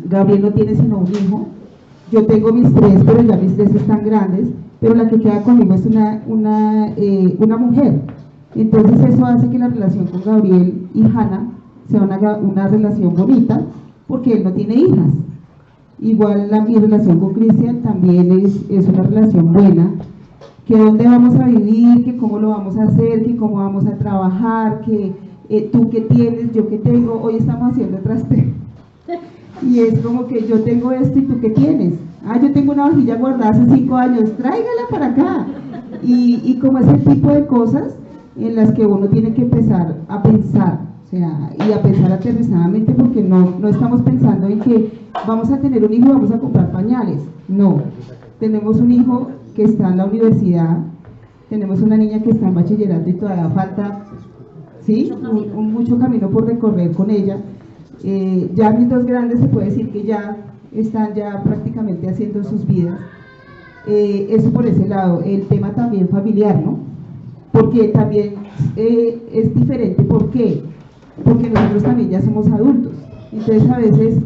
Gabriel no tiene sino un hijo. Yo tengo mis 3, pero ya mis 3 están grandes, pero la que queda conmigo es una mujer. Entonces eso hace que la relación con Gabriel y Hannah sea una relación bonita, porque él no tiene hijas. Igual mi relación con Cristian también es una relación buena, que dónde vamos a vivir, que cómo lo vamos a hacer, que cómo vamos a trabajar, que tú qué tienes, yo qué tengo. Hoy estamos haciendo traste y es como que yo tengo esto y tú qué tienes. Yo tengo una vajilla guardada hace 5 años, tráigala para acá. Y como ese tipo de cosas en las que uno tiene que empezar a pensar, o sea, y a pensar aterrizadamente, porque no estamos pensando en que vamos a tener un hijo y vamos a comprar pañales. No, tenemos un hijo que está en la universidad, tenemos una niña que está en bachillerato y todavía falta, ¿sí? Mucho camino por recorrer con ella. Ya mis 2 grandes se puede decir que ya están ya prácticamente haciendo sus vidas. Eso por ese lado. El tema también familiar, ¿no? Porque también es diferente. ¿Por qué? Porque nosotros también ya somos adultos. Entonces a veces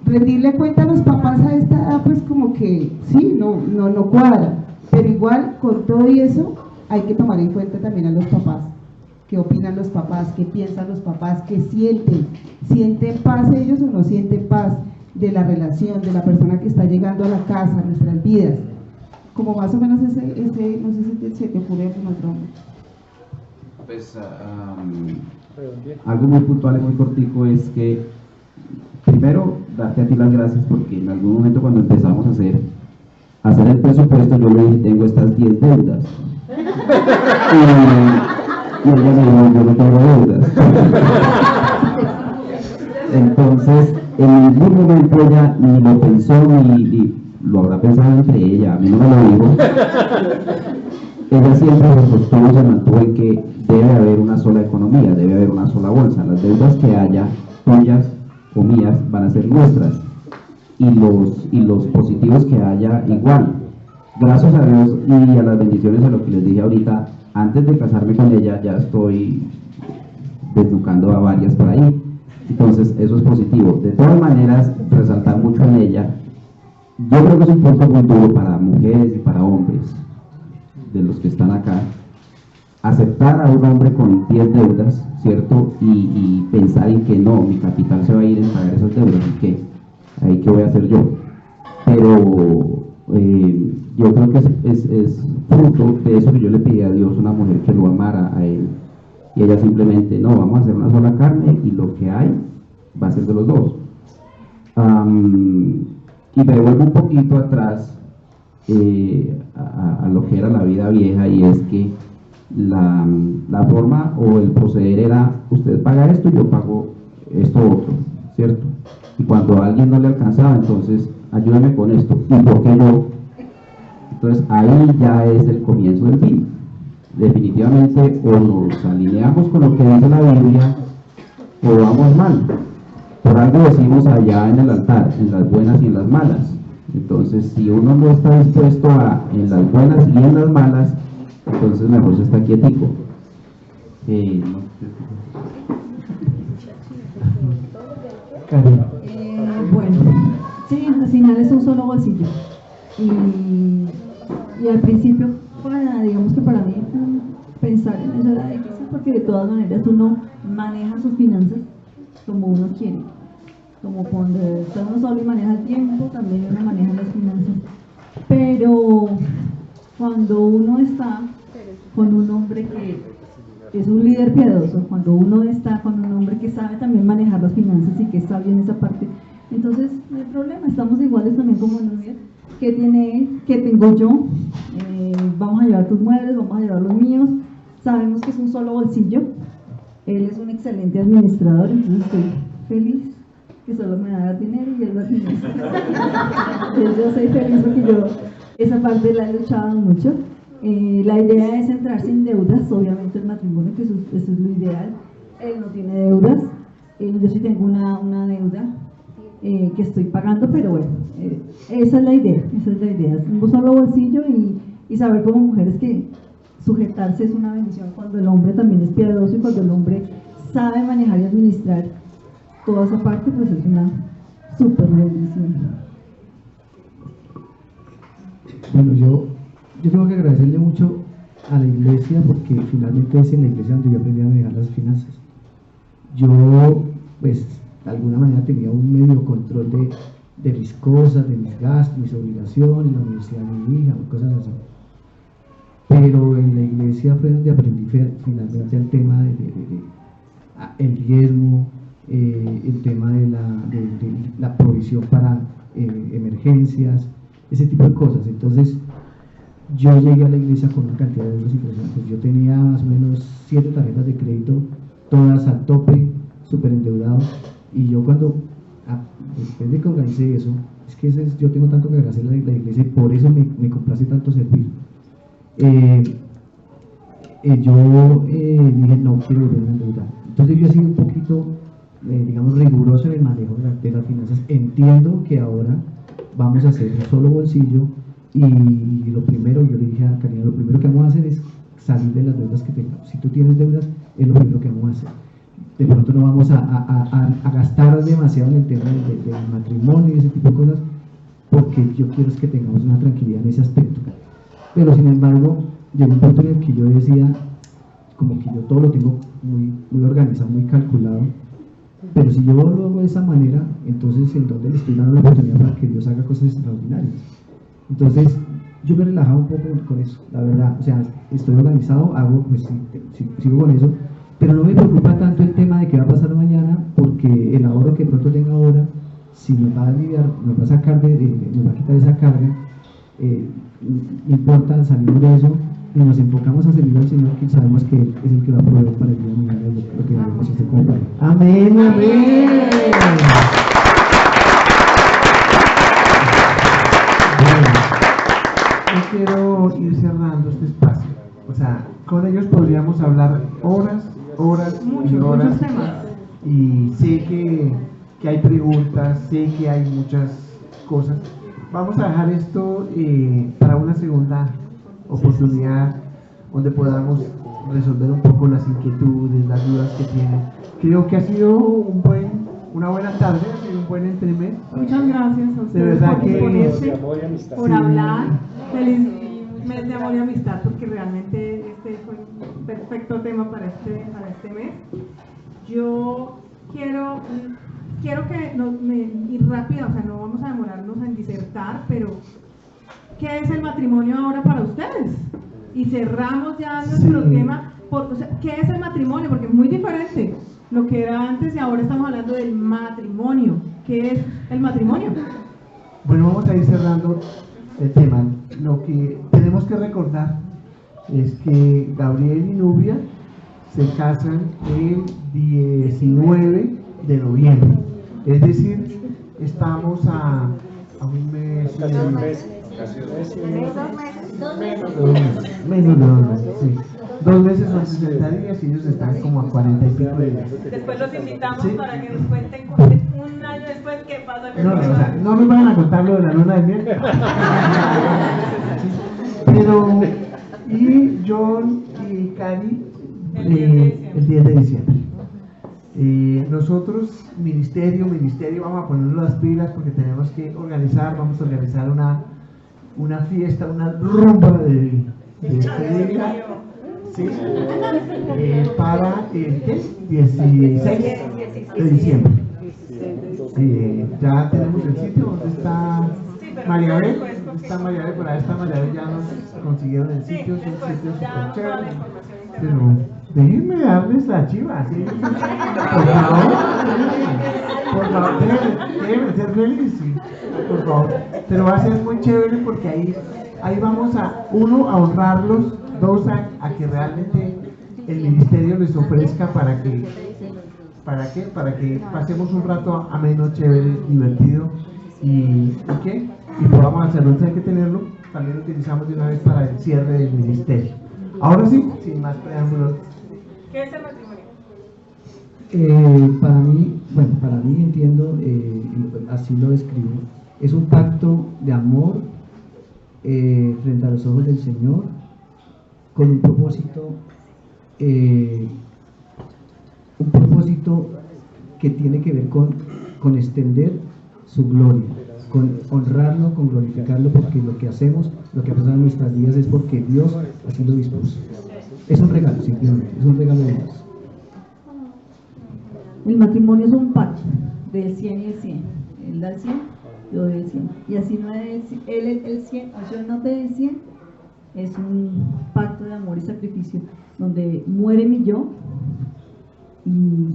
rendirle cuenta a los papás a esta edad, pues como que sí, no cuadra. Pero igual, con todo y eso, hay que tomar en cuenta también a los papás. ¿Qué opinan los papás? ¿Qué piensan los papás? ¿Qué sienten? ¿Sienten paz ellos o no sienten paz de la relación, de la persona que está llegando a la casa, a nuestras vidas? Como más o menos ese no sé si se te ocurre algún otro. Pues algo muy puntual y muy cortico es que, primero, darte a ti las gracias porque en algún momento cuando empezamos a hacer el presupuesto, yo le dije, tengo estas 10 deudas. Y ella me dijo, yo no tengo deudas. Entonces, en ningún momento ella ni lo pensó, ni lo habrá pensado entre ella, a mí no me lo dijo. Ella siempre se sostuvo y se mantuvo en que debe haber una sola economía, debe haber una sola bolsa. Las deudas que haya, tuyas o mías, van a ser nuestras. Y los positivos que haya, igual. Gracias a Dios y a las bendiciones, a lo que les dije ahorita, antes de casarme con ella ya estoy desnucando a varias por ahí. Entonces, eso es positivo. De todas maneras, resaltar mucho en ella, yo creo que es un punto muy duro para mujeres y para hombres, de los que están acá, aceptar a un hombre con 10 deudas, ¿cierto? Y pensar en que no, mi capital se va a ir en pagar esas deudas, ¿y qué? Ahí qué voy a hacer yo. Pero yo creo que es fruto de eso que yo le pedí a Dios, una mujer que lo amara a él. Y ella simplemente, no, vamos a hacer una sola carne y lo que hay va a ser de los dos. Y me devuelvo un poquito atrás a lo que era la vida vieja, y es que la forma o el proceder era, usted paga esto y yo pago esto otro, ¿cierto? Y cuando a alguien no le alcanzaba, entonces ayúdame con esto, ¿y por qué no? Entonces ahí ya es el comienzo del fin. Definitivamente o nos alineamos con lo que dice la Biblia o vamos mal. Por algo decimos allá en el altar, en las buenas y en las malas. Entonces, si uno no está dispuesto a en las buenas y en las malas, entonces mejor se está quietico. Bueno, sí, al final es un solo bolsillo. Y al principio, digamos que para mí pensar en eso era difícil, porque de todas maneras uno maneja sus finanzas como uno quiere. Como cuando está uno solo y maneja el tiempo, también uno maneja las finanzas. Pero cuando uno está con un hombre que es un líder piadoso, cuando uno está con un hombre que sabe también manejar las finanzas y que está bien esa parte, entonces no hay problema, estamos iguales también como novia. ¿Qué tiene él? ¿Qué tengo yo? Vamos a llevar tus muebles, vamos a llevar los míos. Sabemos que es un solo bolsillo. Él es un excelente administrador, entonces estoy feliz que solo me da dinero y él lo administra. Yo soy feliz porque yo esa parte la he luchado mucho. La idea es entrar sin deudas, obviamente el matrimonio, que eso es lo ideal. Él no tiene deudas, yo sí tengo una deuda que estoy pagando, pero bueno, esa es la idea, un solo bolsillo y saber como mujeres que sujetarse es una bendición cuando el hombre también es piadoso y cuando el hombre sabe manejar y administrar toda esa parte, pues es una súper bendición. Bueno, yo tengo que agradecerle mucho a la iglesia, porque finalmente es en la iglesia donde yo aprendí a manejar las finanzas. Yo, pues, de alguna manera tenía un medio control de mis cosas, de mis gastos, mis obligaciones, la universidad de mi hija, cosas así. Pero en la iglesia fue donde aprendí finalmente el tema el diezmo, el tema de la provisión para emergencias, ese tipo de cosas. Entonces, yo llegué a la iglesia con una cantidad de deudas impresionantes. Yo tenía más o menos 7 tarjetas de crédito, todas al tope, súper endeudado. Y yo después de que organicé eso, es que yo tengo tanto que agradecerle a la iglesia y por eso me complace tanto servir. Yo dije, no quiero volverme a endeudar. Entonces yo he sido un poquito, digamos, riguroso en el manejo de las finanzas. Entiendo que ahora vamos a hacer un solo bolsillo y lo primero, yo le dije a Karina, lo primero que vamos a hacer es salir de las deudas que tengamos. Si tú tienes deudas, es lo primero que vamos a hacer. De pronto no vamos a gastar demasiado en el tema del matrimonio y ese tipo de cosas, porque yo quiero es que tengamos una tranquilidad en ese aspecto. Pero sin embargo, llegó un punto en el que yo decía, como que yo todo lo tengo muy organizado, muy calculado, pero si yo lo hago de esa manera, entonces ¿en dónde le estoy dando la oportunidad para que Dios haga cosas extraordinarias? Entonces yo me relajaba un poco con eso, la verdad. O sea, estoy organizado, hago, pues sigo con eso, pero no me preocupa tanto el tema de qué va a pasar mañana, porque el ahorro que pronto tenga ahora, si nos va a aliviar, nos va a sacar nos va a quitar esa carga, no importa, salimos de eso y nos enfocamos a servir al Señor, que sabemos que es el que va a proveer para el día de mañana lo que debemos hacer como padre. Amén, amén. Yo quiero ir cerrando este espacio. O sea, con ellos podríamos hablar horas y horas. Muchos temas. Y sé que hay preguntas, sé que hay muchas cosas. Vamos a dejar esto para una segunda oportunidad donde podamos resolver un poco las inquietudes, las dudas que tienen. Creo que ha sido una buena tarde, ha sido un buen entremés. Muchas gracias a De ustedes verdad por que disponerse, por sí. hablar. Feliz mes de amor y amistad, porque realmente este fue un perfecto tema para este mes. Yo quiero que ir rápido, o sea, no vamos a demorarnos en disertar, pero ¿qué es el matrimonio ahora para ustedes? Y cerramos ya nuestro tema. O sea, ¿qué es el matrimonio? Porque es muy diferente lo que era antes y ahora estamos hablando del matrimonio. ¿Qué es el matrimonio? Bueno, vamos a ir cerrando el tema. Lo que tenemos que recordar es que Gabriel y Nubia se casan el 19 de noviembre. Es decir, estamos a un mes. Menos de 2 meses, sí. 2 meses son 60 días y ellos están como a 40 y pico días. Después los invitamos Sí. para que nos cuenten un año después qué pasa con No, o sea, no nos van a contar lo de la luna de miel. Pero, y John y Cari, el 10 de diciembre. Nosotros, ministerio, vamos a ponernos las pilas porque tenemos que vamos a organizar una fiesta, una rumba de despedida, ¿sí? Para el 16 de diciembre. Ya tenemos el sitio donde está María Abel. Está María Abel, por ahí está María Abel, ya nos consiguieron el sitio, es un sitio súper chévere. Pero déjenme darles la chiva, ¿sí? Por favor, déjenme ser feliz, sí, por favor. Pero va a ser muy chévere porque ahí vamos a honrarlos, 2 a que realmente el ministerio les ofrezca para que pasemos un rato ameno, chévere, divertido y podamos hacerlo. Entonces hay que tenerlo, también lo utilizamos de una vez para el cierre del ministerio. Ahora sí, sin más preámbulos. ¿Qué es el matrimonio? Para mí entiendo, así lo describo, es un pacto de amor frente a los ojos del Señor, con un propósito que tiene que ver con extender su gloria, con honrarlo, con glorificarlo, porque lo que hacemos, lo que ha pasado en nuestras vidas es porque Dios así lo dispuso. Es un regalo, simplemente, es un regalo de Dios. El matrimonio es un pacto del 100 y el 100. Él da el 100, yo doy el 100. Y así no es él el 100 o yo no te doy el 100. Es un pacto de amor y sacrificio donde muere mi yo y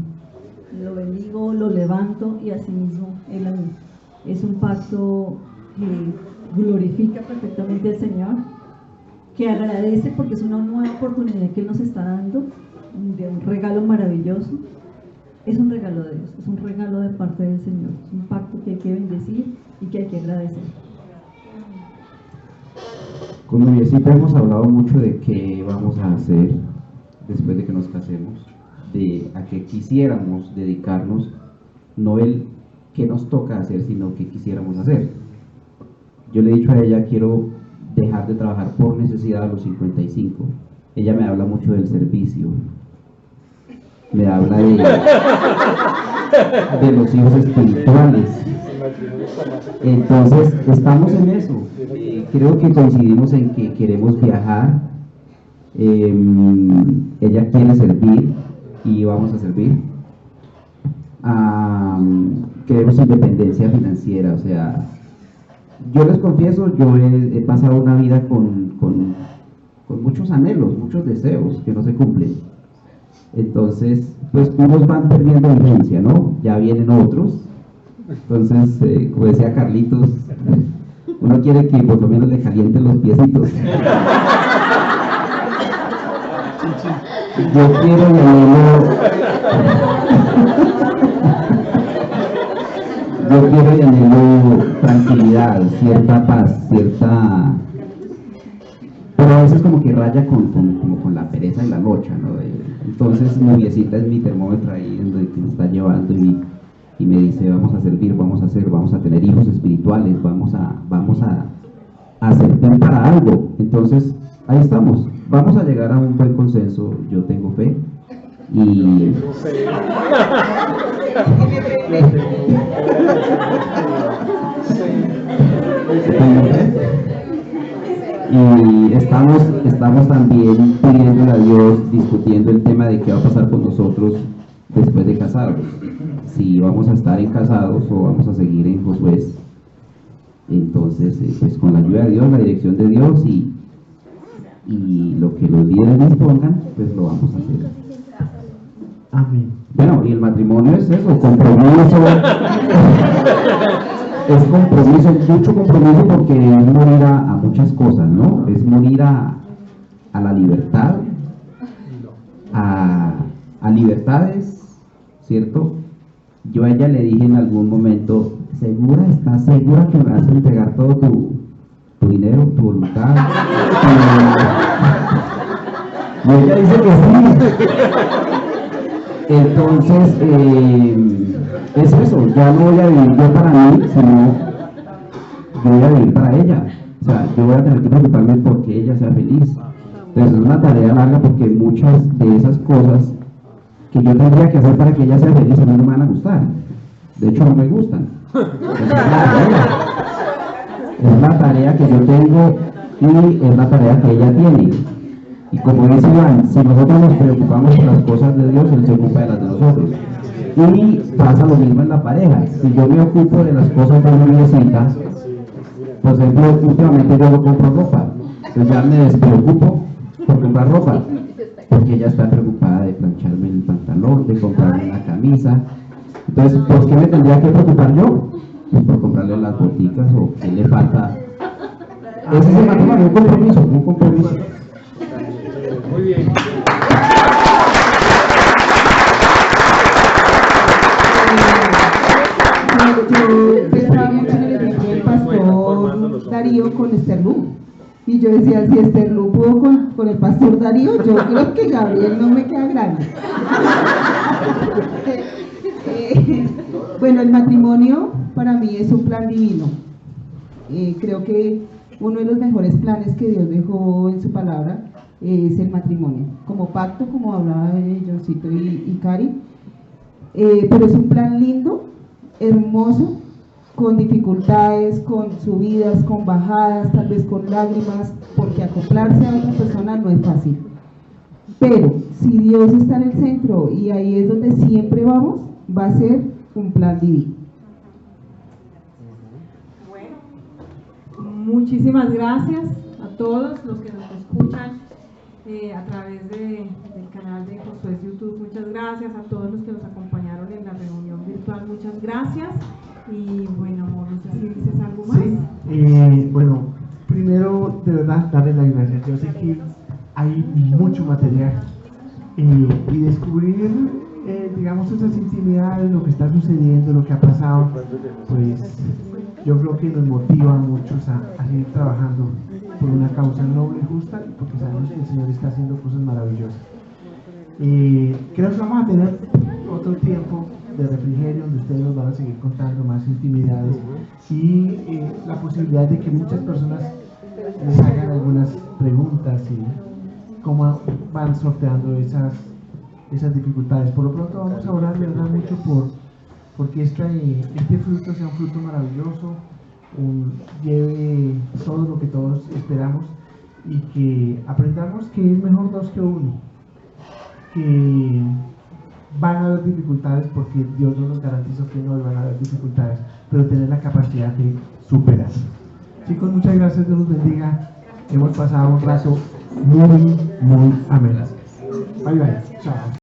lo bendigo, lo levanto y así mismo él a mí. Es un pacto que glorifica perfectamente al Señor, que agradece porque es una nueva oportunidad que Él nos está dando, de un regalo maravilloso. Es un regalo de Dios, es un regalo de parte del Señor, es un pacto que hay que bendecir y que hay que agradecer. Con Nubiecita hemos hablado mucho de qué vamos a hacer después de que nos casemos, de a qué quisiéramos dedicarnos, no el qué nos toca hacer, sino qué quisiéramos hacer. Yo le he dicho a ella, quiero dejar de trabajar por necesidad a los 55. Ella me habla mucho del servicio, me habla de los hijos espirituales. Entonces estamos en eso. Creo que coincidimos en que queremos viajar, ella quiere servir y vamos a servir. Queremos independencia financiera, o sea, yo les confieso, yo he pasado una vida con muchos anhelos, muchos deseos que no se cumplen. Entonces, pues unos van perdiendo vigencia, ¿no? Ya vienen otros. Entonces, como decía Carlitos, uno quiere que por lo menos le calienten los piecitos. Yo quiero y anhelo, tranquilidad, cierta paz, pero a veces como que raya como con la pereza y la locha, ¿no? Entonces mi noviecita es mi termómetro ahí donde me está llevando y me dice, vamos a servir, vamos a tener hijos espirituales, vamos a servir para algo. Entonces ahí estamos, vamos a llegar a un buen consenso, yo tengo fe y y estamos también pidiéndole a Dios, discutiendo el tema de qué va a pasar con nosotros después de casarnos, si vamos a estar en casados o vamos a seguir en Josué. Entonces pues con la ayuda de Dios, la dirección de Dios y lo que los líderes dispongan, pues lo vamos a hacer. Amén. Bueno, y el matrimonio es eso, compromiso. Es compromiso, mucho compromiso, porque es morir a muchas cosas, ¿no? Es morir a la libertad, a libertades, ¿cierto? Yo a ella le dije en algún momento, ¿estás segura que me vas a entregar todo tu dinero, tu voluntad? Y ella dice que sí. Entonces, es eso, ya no voy a vivir yo para mí, sino yo voy a vivir para ella. O sea, yo voy a tener que preocuparme porque ella sea feliz. Entonces es una tarea larga, porque muchas de esas cosas que yo tendría que hacer para que ella sea feliz a mí no me van a gustar. De hecho, no me gustan. Es la tarea que yo tengo y es la tarea que ella tiene. Y como dice Iván, si nosotros nos preocupamos por las cosas de Dios, Él se ocupa de las de nosotros. Y pasa lo mismo en la pareja. Si yo me ocupo de las cosas de mi niñecita, por ejemplo, últimamente yo no compro ropa, entonces ya me despreocupo por comprar ropa, porque ella está preocupada de plancharme el pantalón, de comprarme la camisa. Entonces, ¿por qué me tendría que preocupar yo? Pues por comprarle las boticas o qué le falta. Ese es el matrimonio, un compromiso. Muy bien. Yo pensaba mucho en el ejemplo del pastor Darío con Esther Lu. Y yo decía, si Esther Lu pudo con el pastor Darío, yo creo que Gabriel no me queda grande. Bueno, el matrimonio para mí es un plan divino. Creo que uno de los mejores planes que Dios dejó en su palabra es el matrimonio, como pacto, como hablaba Johncito y Cari, pero es un plan lindo, hermoso, con dificultades, con subidas, con bajadas, tal vez con lágrimas, porque acoplarse a otra persona no es fácil. Pero si Dios está en el centro y ahí es donde siempre vamos, va a ser un plan divino. Bueno, muchísimas gracias a todos los que nos escuchan a través del canal de Josué YouTube. Muchas gracias a todos los que nos acompañaron en la reunión virtual. Muchas gracias. Y bueno, amor, no sé si dices algo más. Sí, bueno, primero de verdad darle las gracias. Yo sé que hay mucho material y descubrir, digamos, esas intimidades, lo que está sucediendo, lo que ha pasado, pues yo creo que nos motiva a muchos a seguir trabajando por una causa noble y justa, porque sabemos que el Señor está haciendo cosas maravillosas. Creo que vamos a tener otro tiempo de refrigerio donde ustedes nos van a seguir contando más intimidades y la posibilidad de que muchas personas les hagan algunas preguntas y cómo van sorteando esas dificultades. Por lo pronto vamos a orar, ¿verdad?, mucho porque este fruto sea un fruto maravilloso, lleve todo lo que todos esperamos y que aprendamos que es mejor dos que uno, que van a haber dificultades porque Dios no nos garantizó que no van a haber dificultades, pero tener la capacidad de superar. Chicos, muchas gracias, Dios los bendiga. Hemos pasado un rato muy ameno. Bye bye. Chao.